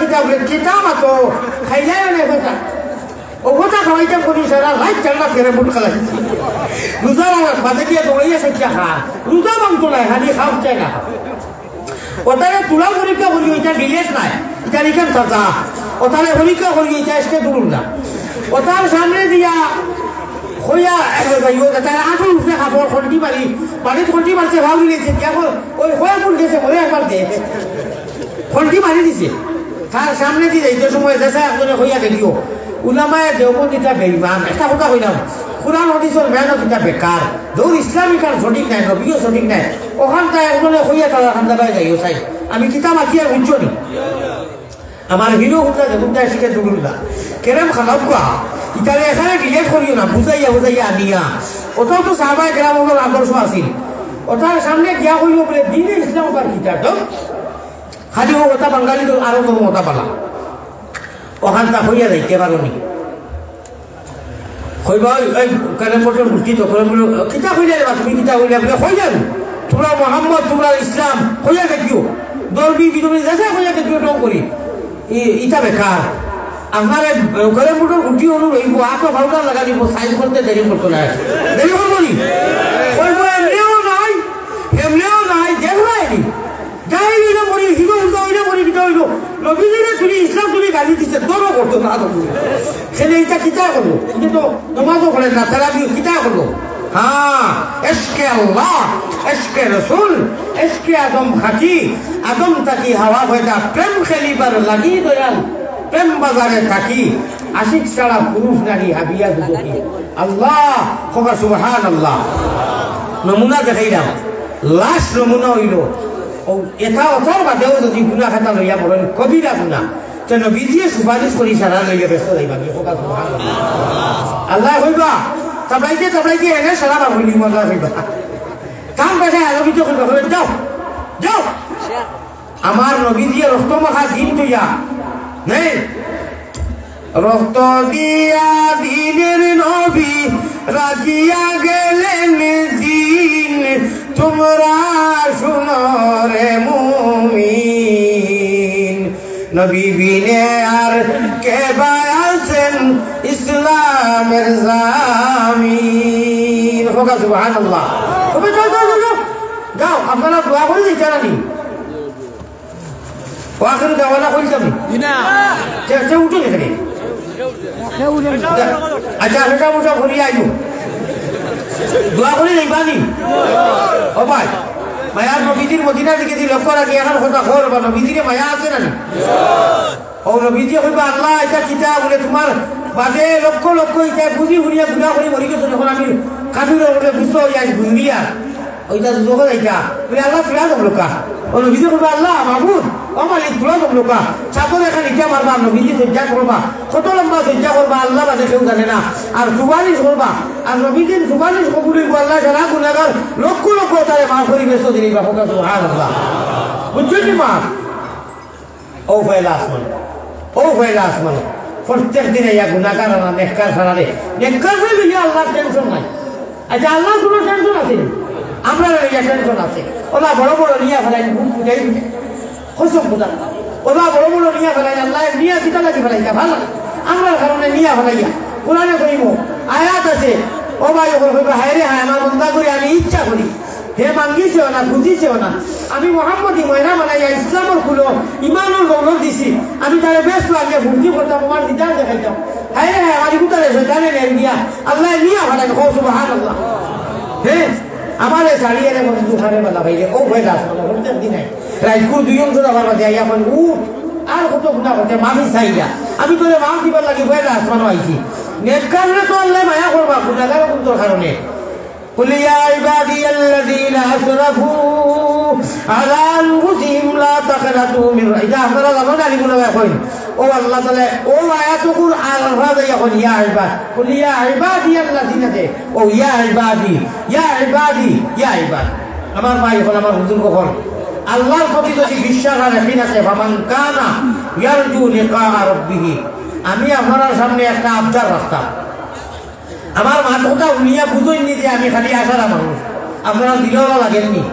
কিতাব তো খাইলাই না কথা ও কথা খাইতাম করি সারা রাত চালা কেলেম বুল খেলাই রোজা বাদে দিয়ে দৌড়াইয়া সত্যা খা রোজা ভাঙতো না খালি খাও চাই না ওটারে তুলা পরীক্ষা করি ওইটা ডিলেট নাই এটা লিখেন চাচা ওটারে পরীক্ষা করি ওইটা এসকে তুলুন না ওটার সামনে দিয়া হইয়া তার আঠুর উঠে খাবার খন্টি মারি বাড়ির খন্টি মারছে ভাব দিয়েছে ওই হয়ে পড় গেছে মরে একবার দিয়ে খন্টি মারি দিছে তার সামনে দিয়ে যাইতে সময় দেশে একজনে হইয়া দেখিও উলামায় দেওবন্দ এটা বেইমান একটা কথা কইলাম কুরআন হাদিসের মেহনত এটা বেকার দৌড় ইসলামিক আর সঠিক নাই নবীও সঠিক নাই ওখানটা একজনে হইয়া তারা খান্দাবাই যাইও চাই আমি কিতাব আছি আর বুঝছো নি আমার হিরো হুদা দেখুনটা শিখে দুগুলা কেরম খারাপ কোয়া ইতারে এখানে ডিলেট করিও না বুঝাইয়া বুঝাইয়া আনিয়া ওটাও তো সাহাবায়ে কেরামের আদর্শ আছিল ওটার সামনে গিয়া কইব বলে দিনে ইসলাম আর কিতাব তো খালি ও ওটা বাঙালি তো আরো তো মোটা পালা ওখানটা হইয়া যাইতে পারো নি কইবা এই কেন মোটর মুক্তি তো কিতাব হইলে তুমি কিতাব হইলে বলে হই যান তোমরা মোহাম্মদ তোমরা ইসলাম হইয়া দেখিও দরবি বিদবি যাচ্ছে হইয়া দেখিও টং করি ইটা বেকার আমার ঘরে মোটর উঠি অনু রইব আতো ভাউটা লাগা দিব সাইজ করতে দেরি করতে না দেরি করবো নি কইব এমনিও নাই দেখবাইনি যাই হইলে মরি হিরো উল্টা হইলে মরি কিটা হইল নবীজিরে তুমি ইসলাম তুমি গালি দিচ্ছে দরও করতো না সেটা এটা কিতা করলো এটা তো নমাজও করেন না তারা কিতা করলো হ্যাঁ এসকে আল্লাহ এসকে রসুল এসকে আদম খাকি আদম তাকি হাওয়া ভয়টা প্রেম খেলিবার লাগি দয়াল প্রেম বাজারে থাকি আশিক ছাড়া পুরুষ নারী হাবিয়া দুজকি আল্লাহ খবর সুবহানাল্লাহ নমুনা দেখাইলাম লাস্ট নমুনা হইল ও এটা অথার বাদেও যদি গুণা খাতা লইয়া বলেন কবিরা গুণা যেন বিজিয়ে সুপারিশ করি সারা লইয়া ব্যস্ত যাইবা আল্লাহ হইবা তাবলাইতে এনে সারা বাবুলি মজা হইবা কাম কাছে আলোকিত করবা যাও যাও আমার নবী দিয়ে রক্ত মাখা দিন তুইয়া নেই রক্ত দিয়া দিনের নবী রাজিয়া গেলেন দিন তোমরা শুনো রে মুমিন নবী বিনে আর কে আছেন ইসলামের জামিন হোক সুবহানাল্লাহ তবে যাও যাও যাও যাও আপনারা দোয়া করে দিচ্ছেন আমি ওয়াকির দেওয়ালা কইতাম না যে উঠুন এখানে আচ্ছা সেটা মোটা ঘুরিয়ে আইব দোয়া করে যাইবানি ও ভাই মায়ার নবীজির মদিনা দিকে যদি লক্ষ্য রাখি এখন কথা করবা নবীজিরে মায়া আছে না ও নবীজি কইবা আল্লাহ এটা কিতা বলে তোমার বাদে লক্ষ লক্ষ এটা বুঝি শুনিয়া গুণা করে মরি গেছো যখন আমি কাঠুরে বলে বুঝতে হইয়া ঘুরিয়া ওইটা লোক যাইতা বলে আল্লাহ তুলা যাব লোকা ও নবীজি কইবা আল্লাহ মাহবুব ও মালিক তুলা যাব লোকা ছাত্র এখানে ইটা মারবা নবীজি সজ্জা করবা কত লম্বা সজ্জা করবা আল্লাহ বাদে কেউ জানে না আর সুপারিশ করবা আর নবীজির সুপারিশ কবুল হইব আল্লাহ যারা গুণাগার লক্ষ লক্ষ তারে মাফ করি বেসো দিবা হোক সুবহানাল্লাহ বুঝছো কি মা ও ফয়লা আসমান প্রত্যেক দিনে ইয়া গুণাগার না নেককার ছাড়া রে নেককার হইলে আল্লাহর টেনশন নাই আচ্ছা আল্লাহর কোনো টেনশন আছে আমরা ইয়া টেনশন আছে ওলা বড় বড় নিয়া ফেলাই বুক ফুটাই খসম ফুটা ওলা বড় বড় নিয়া ফেলাই আল্লাহ নিয়া দিতে লাগি ফেলাইতা ভালো আমরা কারণে নিয়া ফেলাইয়া কোরআনে কইব আয়াত আছে ও ভাই ওর কইব হায় রে হায় আমার বন্দা করি আমি ইচ্ছা করি হে মাঙ্গিছেও না বুঝিছেও না আমি মোহাম্মদী ময়না বানাইয়া ইসলামের খুলো ইমানের গৌরব দিছি আমি তারে বেশ লাগিয়ে ভর্তি করতাম আমার দিদার দেখাইতাম হায় রে হায় আমার গুতারে শয়তানে নেই দিয়া আল্লাহ নিয়া ফেলাই কও সুবহানাল্লাহ হে আমারে ছাড়িয়ে রে বন্ধু খারে বালা ভাইরে ও ভাইলা প্রত্যেক দিনে রাইকুর দুই অংশ আবার বাজে আইয়া কোন আর কত গুণা করতে মাফি চাইলা আমি তোরে মাফ দিবার লাগি ভাইলা আসমানো আইছি নেককাররে তো আল্লাহ মায়া করবা গুনাহগার কোন কারণে قل يا عبادي الذين اسرفوا على انفسهم لا تقنطوا من رحمة الله اذا رمضان عليكم يا اخوين او الله تعالى او ايات القران هذا يقول يا عباد قل يا عبادي الذين او يا عبادي আমার ভাই এখন আমার হুজুর কখন আল্লাহর প্রতি যদি বিশ্বাস আর ইয়াকিন আছে ফামান কানা ইয়ারজু লিকা রাব্বিহ আমি আপনার সামনে একটা আবদার রাখতাম আমার মাথাটা উনিয়া বুঝইনি যে আমি খালি আশারা মানুষ আপনারা দিলেও লাগেননি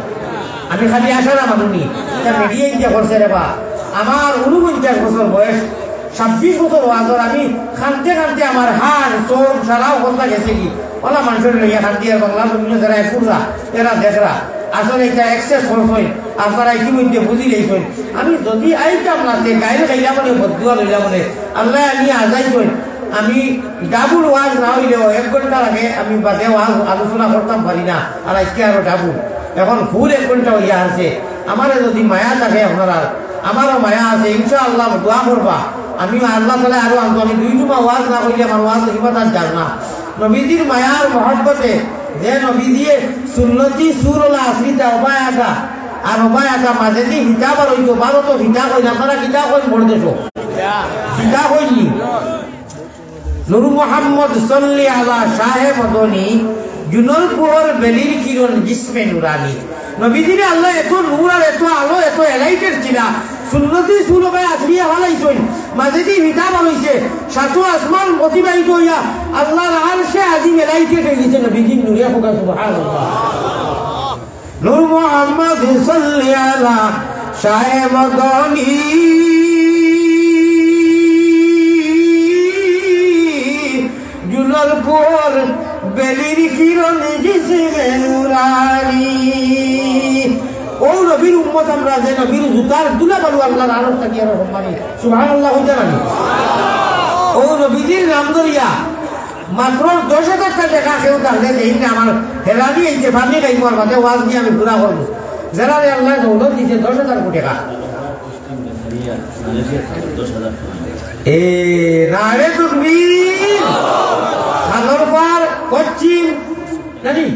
আমি খালি আশারা মানুষনি এটা মিডিয়া ইন্ডিয়া করছে রে বা আমার 49 বছর বয়স 26 বছর ওয়াজর আমি খানতে খানতে আমার হাড় চোখ সারাও কথা গেছে কি ওলা মানুষের লইয়া খান্তি আর বাংলা বিভিন্ন যারা পুরা এরা দেখরা আসলে এটা এক্সেস করছেন আপনারা ইতিমধ্যে বুঝি লইছেন আমি যদি আইতাম না যে গাইলে গাইলা মানে বদুয়া লইলা মানে আল্লাহ আমি আজাইছেন আমি ডাবুল ওয়াজ না হইলেও 1 ঘন্টা লাগে আমি বাদে ওয়াজ আলোচনা করতাম পারি না আর আজকে আরো ডাবুল এখন ফুল 1 ঘন্টা হইয়া আছে আমার যদি মায়া থাকে আপনারা আমারও মায়া আছে ইনশাআল্লাহ দোয়া করবা আমি আল্লাহ তাআলা আরো আনতো আমি 2 জুমা ওয়াজ না কইলে আমার ওয়াজ ইবাদত জান না নবীজির মায়ার মহব্বতে যে নবী দিয়ে সুন্নতি সুরলা আসরিতা ওবায়াটা আর ওবায়াটা মাঝে দিয়ে হিসাব আর হইতো বারো তো হিসাব হই না আপনারা কিতাব হই পড়ে দেছো হিসাব হইনি নূর মোহাম্মদ সাল্লি আলা শাহে মদনী জুনলপুর বেলির কিরণ জিসমে নুরানি নবীজির আল্লাহ এত নূর আর এত আলো এত এলাইটেড ছিল সুন্নতি সুরবায় আসরিয়া হলাইছেন মাঝে দিয়ে হিসাব হইছে সাতু আসমান অতিবাহিত হইয়া আল্লাহর আরশে আজিম এলাইটেড হয়ে গেছে নবীজির নূরে হোক সুবহানাল্লাহ নূর মোহাম্মদ সাল্লি আলা শাহে মদনী জুনলপুর বেলির কিরণ জিসমে নুরানি ও নবীর উম্মত আমরা যে নবীর জুতার দুলা বালু আল্লাহর আরশ থাকি আর সম্মানি সুবহানাল্লাহ হইতে পারি ও নবীজির নাম ধরিয়া মাত্র 10,000 টাকা কেউ তাহলে দেই না আমার হেলানি এই যে ফানি গাই মোর বাদে ওয়াজ দিয়ে আমি পুরা করব যারা আল্লাহ দৌলত দিতে 10,000 কোটি টাকা এ নারে তুকবীর খানরপার পশ্চিম জানি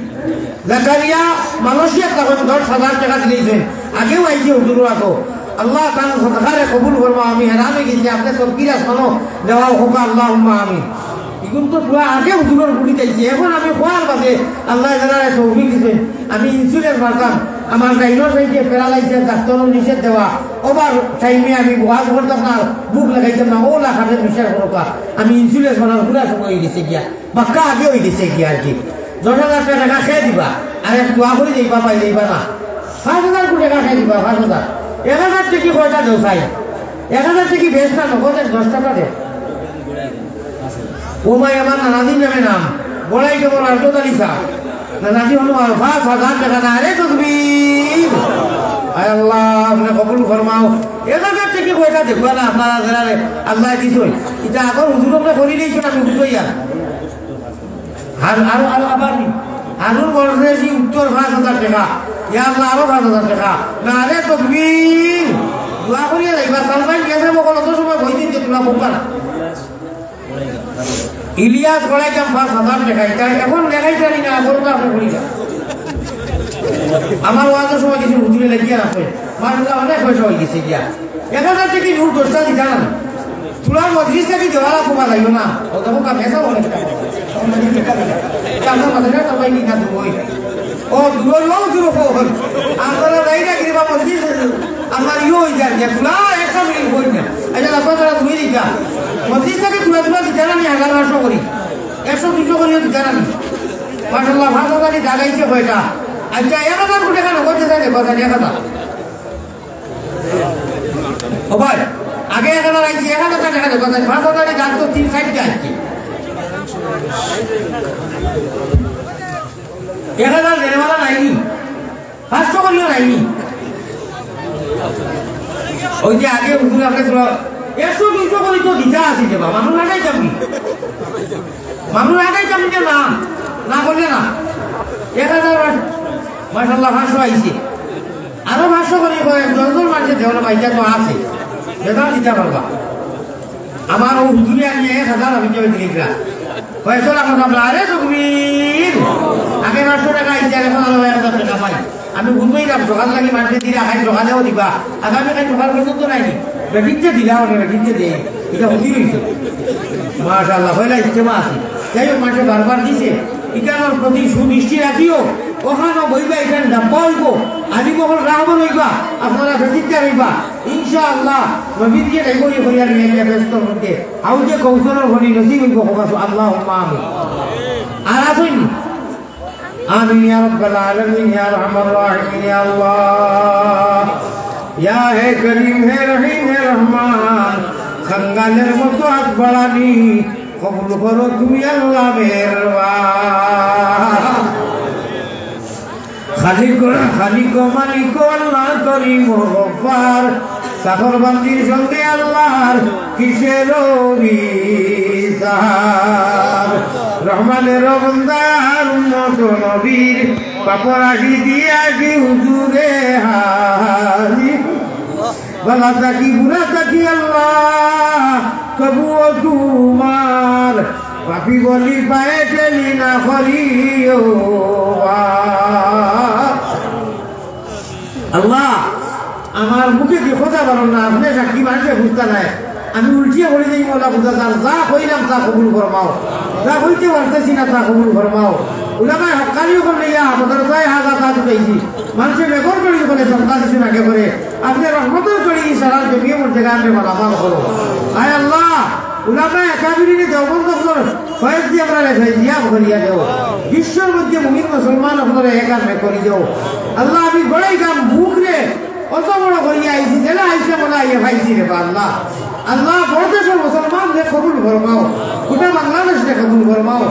জাকারিয়া মালয়েশিয়া তখন 10,000 টাকা দিয়েছেন আগেও আইছে হুজুর রাখো আল্লাহ তাআলা সদকারে কবুল ফরমা আমি হেরামে গেছি আপনি তো কিরাস মানো দেওয়া হোক আল্লাহুম্মা আমিন এখন তো পুরা আগে হুজুরের গুলি চাইছি এখন আমি খোয়ার বাদে আল্লাহ তাআলা তৌফিক দিবেন আমি ইনসুরেন্স মারতাম আমার ডাইনোর সাইডে প্যারালাইসিস ডাক্তারও নিষেধ দেওয়া ওভার টাইমে আমি ওয়াজ করতাম না বুক লাগাইতাম না ওলা খাটের বিশ্বাস করবা আমি ইনসুরেন্স মারার পুরা সময় হয়ে গেছে গিয়া বাক্কা আগে হয়ে গেছে গিয়া আর কি 10,000 টাকা খেয়ে দিবা আর এক দোয়া করে যাইবা পাই যাইবা না 5,000 টাকা খেয়ে দিবা 5,000 1,000 টাকি কয়টা দেও চাই 1,000 টাকি বেশ না নগদের 10 টাকা দে ও ভাই আমার নানাদির নামে নাম বড়াই কেমন আর্তদারি সা নানাদি হলো 5,000 টাকা না রে তকবীর আয় আল্লাহ আপনি কবুল ফরমাও 1,000 টাকি কয়টা দেখবা না আপনারা যারা আল্লাহ দিছই এটা আগর হুজুরকে করি দিয়েছেন আমি বুঝইয়া আর আবার আলুর বড়ি উত্তর 5,000 টাকা ইয়া আল্লাহ আরো 5,000 টাকা না রে তকবীর দোয়া করিয়া যাইবা সালমান গেছে বকল তো সময় বই দিতে তোলা বলবা না ইলিয়াস গড়াইতাম 5,000 টাকা এটা এখন দেখাই জানি না বলতো আপনি বলি না আমার ওয়াজের সময় কিছু হুজুরে লাগিয়ে রাখে মাশাআল্লাহ অনেক পয়সা হয়ে গেছে গিয়া 1,000 টাকা নূর 10টা দিতা না তুলার মজলিস থেকে দেওয়ালা কমা যাইও না ও তো কাম এসা বলে আমরা মাথাটা সবাই নিয়ে খাতে বই ও দূর ও দূর ফোন আমরা রাইনা গিরবা মজলিস আমার ইও হই যায় তুলা 100 মিনিট বই না এটা আপনারা তুমি দিতা মজলিস থেকে তুলা দিতা না আমি 1,500 করি 100-200 করিও দিতা না মাশাআল্লাহ ভালো গাড়ি দাগাইছে কয়টা আচ্ছা 1,000 কোটি টাকা নগদ দেয় রে কথা 1,000 ও ভাই আগে 1,000 আইছে 1,000 টাকা দেয় কথা 5,000 দাম তো 360 টা আছে 1,000 দেনেওয়ালা নাইনি 500 করিও নাইনি ওই যে আগে হুজুর আপনি 100-200 করি তো দিতা আছে যে বাবা মানুষ আগাই যাবি যে না করলে না 1,000 মাশাআল্লাহ 500 আইছে আরো 500 করি 10 মাসে দেওয়ার পয়সা তো আছে বেদা দিতে পারবা আমার ও হুজুরে আমি 1,000 আমি জয় দিলাম পয়সা আমরা আরে তকবীর আগে 500 টাকা আইছে এখন আরো 1,000 টাকা পাই আমি বুঝবই না সকাল লাগি মাঠে দিলে আগে সকালেও দিবা আগামী কাল সকাল পর্যন্ত নাইনি বেটিতে দিলাম বেটিতে দেই এটা হতি হইছে মাশাআল্লাহ হইলা ইস্তেমা আছে যাই হোক মাঠে বারবার দিছে ইকানোর প্রতি সুদৃষ্টি রাখিও ওখানে বইবা এখানে ডাব্বা হইব আদি মহল রাহবর হইবা আপনারা বেদিকদার হইবা ইনশাআল্লাহ নবীন যে ডাইবরি করিয়া নিয়ে ব্যস্ত মধ্যে আউ যে কৌশলের ঘনি নসিব হইব কবাস আল্লাহুম্মা আমিন আর আসুন আমিন ইয়া রাব্বাল আলামিন ইয়া আরহামার রাহিমিন ইয়া আল্লাহ ইয়া হে করিম হে রহিম হে রহমান খঙ্গালের মতো হাত বাড়ানি কবুল করো তুমি আল্লাহ মেহেরবান খালিক মালিক আল্লাহ করিম গফফার সাফর বান্দির সঙ্গে আল্লাহর কিসের সাহার রহমানের বন্দার উম্মত নবীর পাপরাশি দিয়া কি হুজুরে হাজি বলা তাকি বুড়া তাকি আল্লাহ তবুও তোমার পাপি বলি পায়ে ঠেলি না করিও আল্লাহ আমার মুখে কি কথা বলো না আপনি সাক্ষী মানুষের বুঝতে নাই আমি উল্টিয়ে বলে দিই মোলা বুঝা তার যা কইলাম তা কবুল ফরমাও যা হইতে পারতেছি না তা কবুল ফরমাও উলামায়ে হক্কানিও করলে ইয়া আমাদের তাই হাজা তা দিয়েছি মানুষের বেগর করে বলে সন্তান দিচ্ছেন আগে করে আপনি রহমতের করি সারা জমিয়ে মধ্যে গানে মালামাল করো আয় আল্লাহ উলামায়ে আকাবিরিনে দেওবন্দ করে ফয়েজ দিয়ে আমরা রেখাই দিয়া করিয়া দেও বিশ্বের মধ্যে মুমিন মুসলমান আপনারা একামে করি দেও আল্লাহ আমি বড়াই কাম মুখ রে অত বড় করিয়া আইছি জেলা আইসে মনে আইয়া ভাইছি রে আল্লাহ আল্লাহ বড়দেশের মুসলমানদের কবুল ফরমাও গোটা বাংলাদেশকে কবুল ফরমাও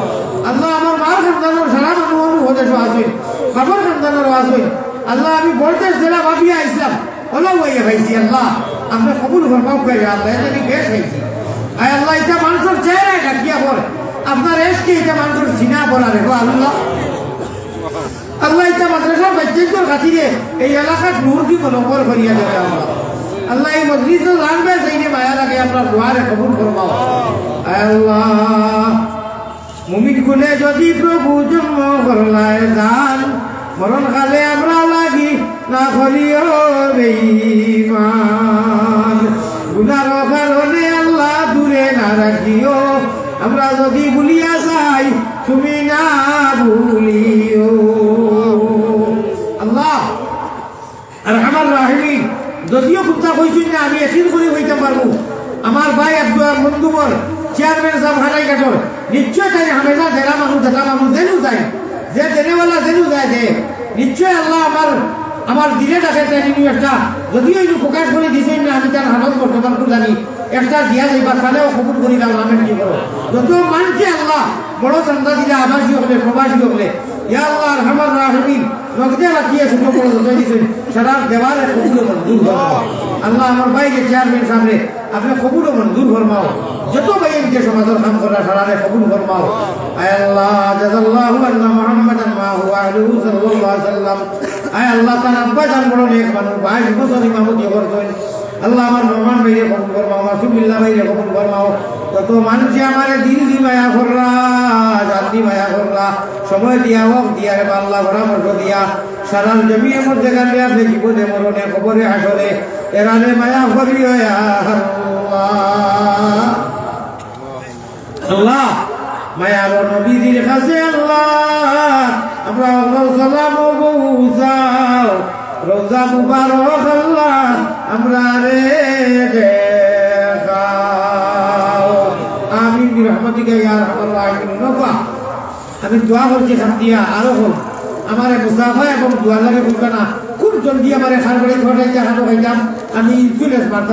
আল্লাহ আমার মার সন্তানের সারা মানুষ হদেশ আসুন বাবার সন্তানেরও আসুন আল্লাহ আমি বড়দেশ জেলা ভাবিয়া আইসলাম ওলাও আইয়া ভাইছি আল্লাহ আমরা কবুল ফরমাও করে আল্লাহ এখানে বেশ হয়েছি আয় আল্লাহ এটা মানুষের চেহারায় ডাকিয়া পড় আপনার এসকে এটা মানুষের চিনা বলা রেখো আল্লাহ আল্লাহ এটা মাদ্রাসার বাচ্চাদের খাতিরে এই এলাকার নূর কি মনোবর করিয়া দেবে আমরা আল্লাহ এই মজলিসে জানবে সেইনে মায়া লাগে আপনার দোয়ারে কবুল ফরমাও আল্লাহ মুমিন গুনে যদি প্রভু জন্ম করলায় দান মরণ কালে আমরা লাগি না করিও বেঈমান গুনার কারণে আল্লাহ দূরে না রাখিও আমরা যদি ভুলিয়া যাই তুমি না ভুলিও আল্লাহ আরহামার রাহিমিন যদিও কথা কইছেন না আমি এসির করে হইতে পারবো আমার ভাই আব্দুল মন্দুবর চেয়ারম্যান সাহেব হাটাই কাটর নিশ্চয় তাই হামেশা জেলা মানুষ দেনু যায় যে দেনেওয়ালা দেনু যায় যে নিশ্চয় আল্লাহ আমার দিলে ডাকে তাই একটা যদিও একটু প্রকাশ করে দিয়েছেন না আমি তার হালত বর্তমান করে জানি একটা দিয়া যাইবা তাহলেও কবুল করি দাও নামের কি করো যত মানছে আল্লাহ বড় চান্দা দিলে আবাসী হলে প্রবাসী হলে ইয়া আল্লাহ আরহামার রাহিমিন নগদে রাখিয়ে ছোট বড় যত দিয়েছেন সারা দেওয়ারে কবুল মঞ্জুর ফরমাও আল্লাহ আমার ভাইকে চেয়ারম্যান সামনে আপনি কবুল মঞ্জুর ফরমাও যত ভাইয়ের যে সমাজের কাম করা সারারে কবুল ফরমাও আয় আল্লাহ জাযাল্লাহু আন্না মুহাম্মাদান মা হুয়া আলাইহি সাল্লাল্লাহু আলাইহি ওয়াসাল্লাম আয় আল্লাহ তার আব্বা জান বড় নেক মানুষ 22 বছর ইমামতি করতেন আল্লাহ আমার রহমান ভাইরে কবুল ফরমাও মাসুমিল্লাহ ভাইরে কবুল ফরমাও তত মানুষে আমারে দিল দি মায়া করলা জাতি মায়া করলা সময় দিয়া হোক দিয়া রে আল্লাহ পরামর্শ দিয়া সারাল জমিয়ে মধ্যে গালে আপনি জীবনে মরণে কবরে হাসরে এরালে মায়া করিও ইয়া আল্লাহ আল্লাহ মায়ার নবীর কাছে আল্লাহ আমরা সালাম পৌঁছাও রোজা মুবারক আল্লাহ আমরা রে দেখাও আমিন বিরহমাতিকা ইয়া আরহামার রাহিমিন নফা আমি দোয়া করছি খাতিয়া আরো হোক আমার মুসাফা এবং দোয়া লাগে বলবে না খুব জলদি আমার খান করে ঘরে জানানো হয়ে যাম আমি চলে আসবার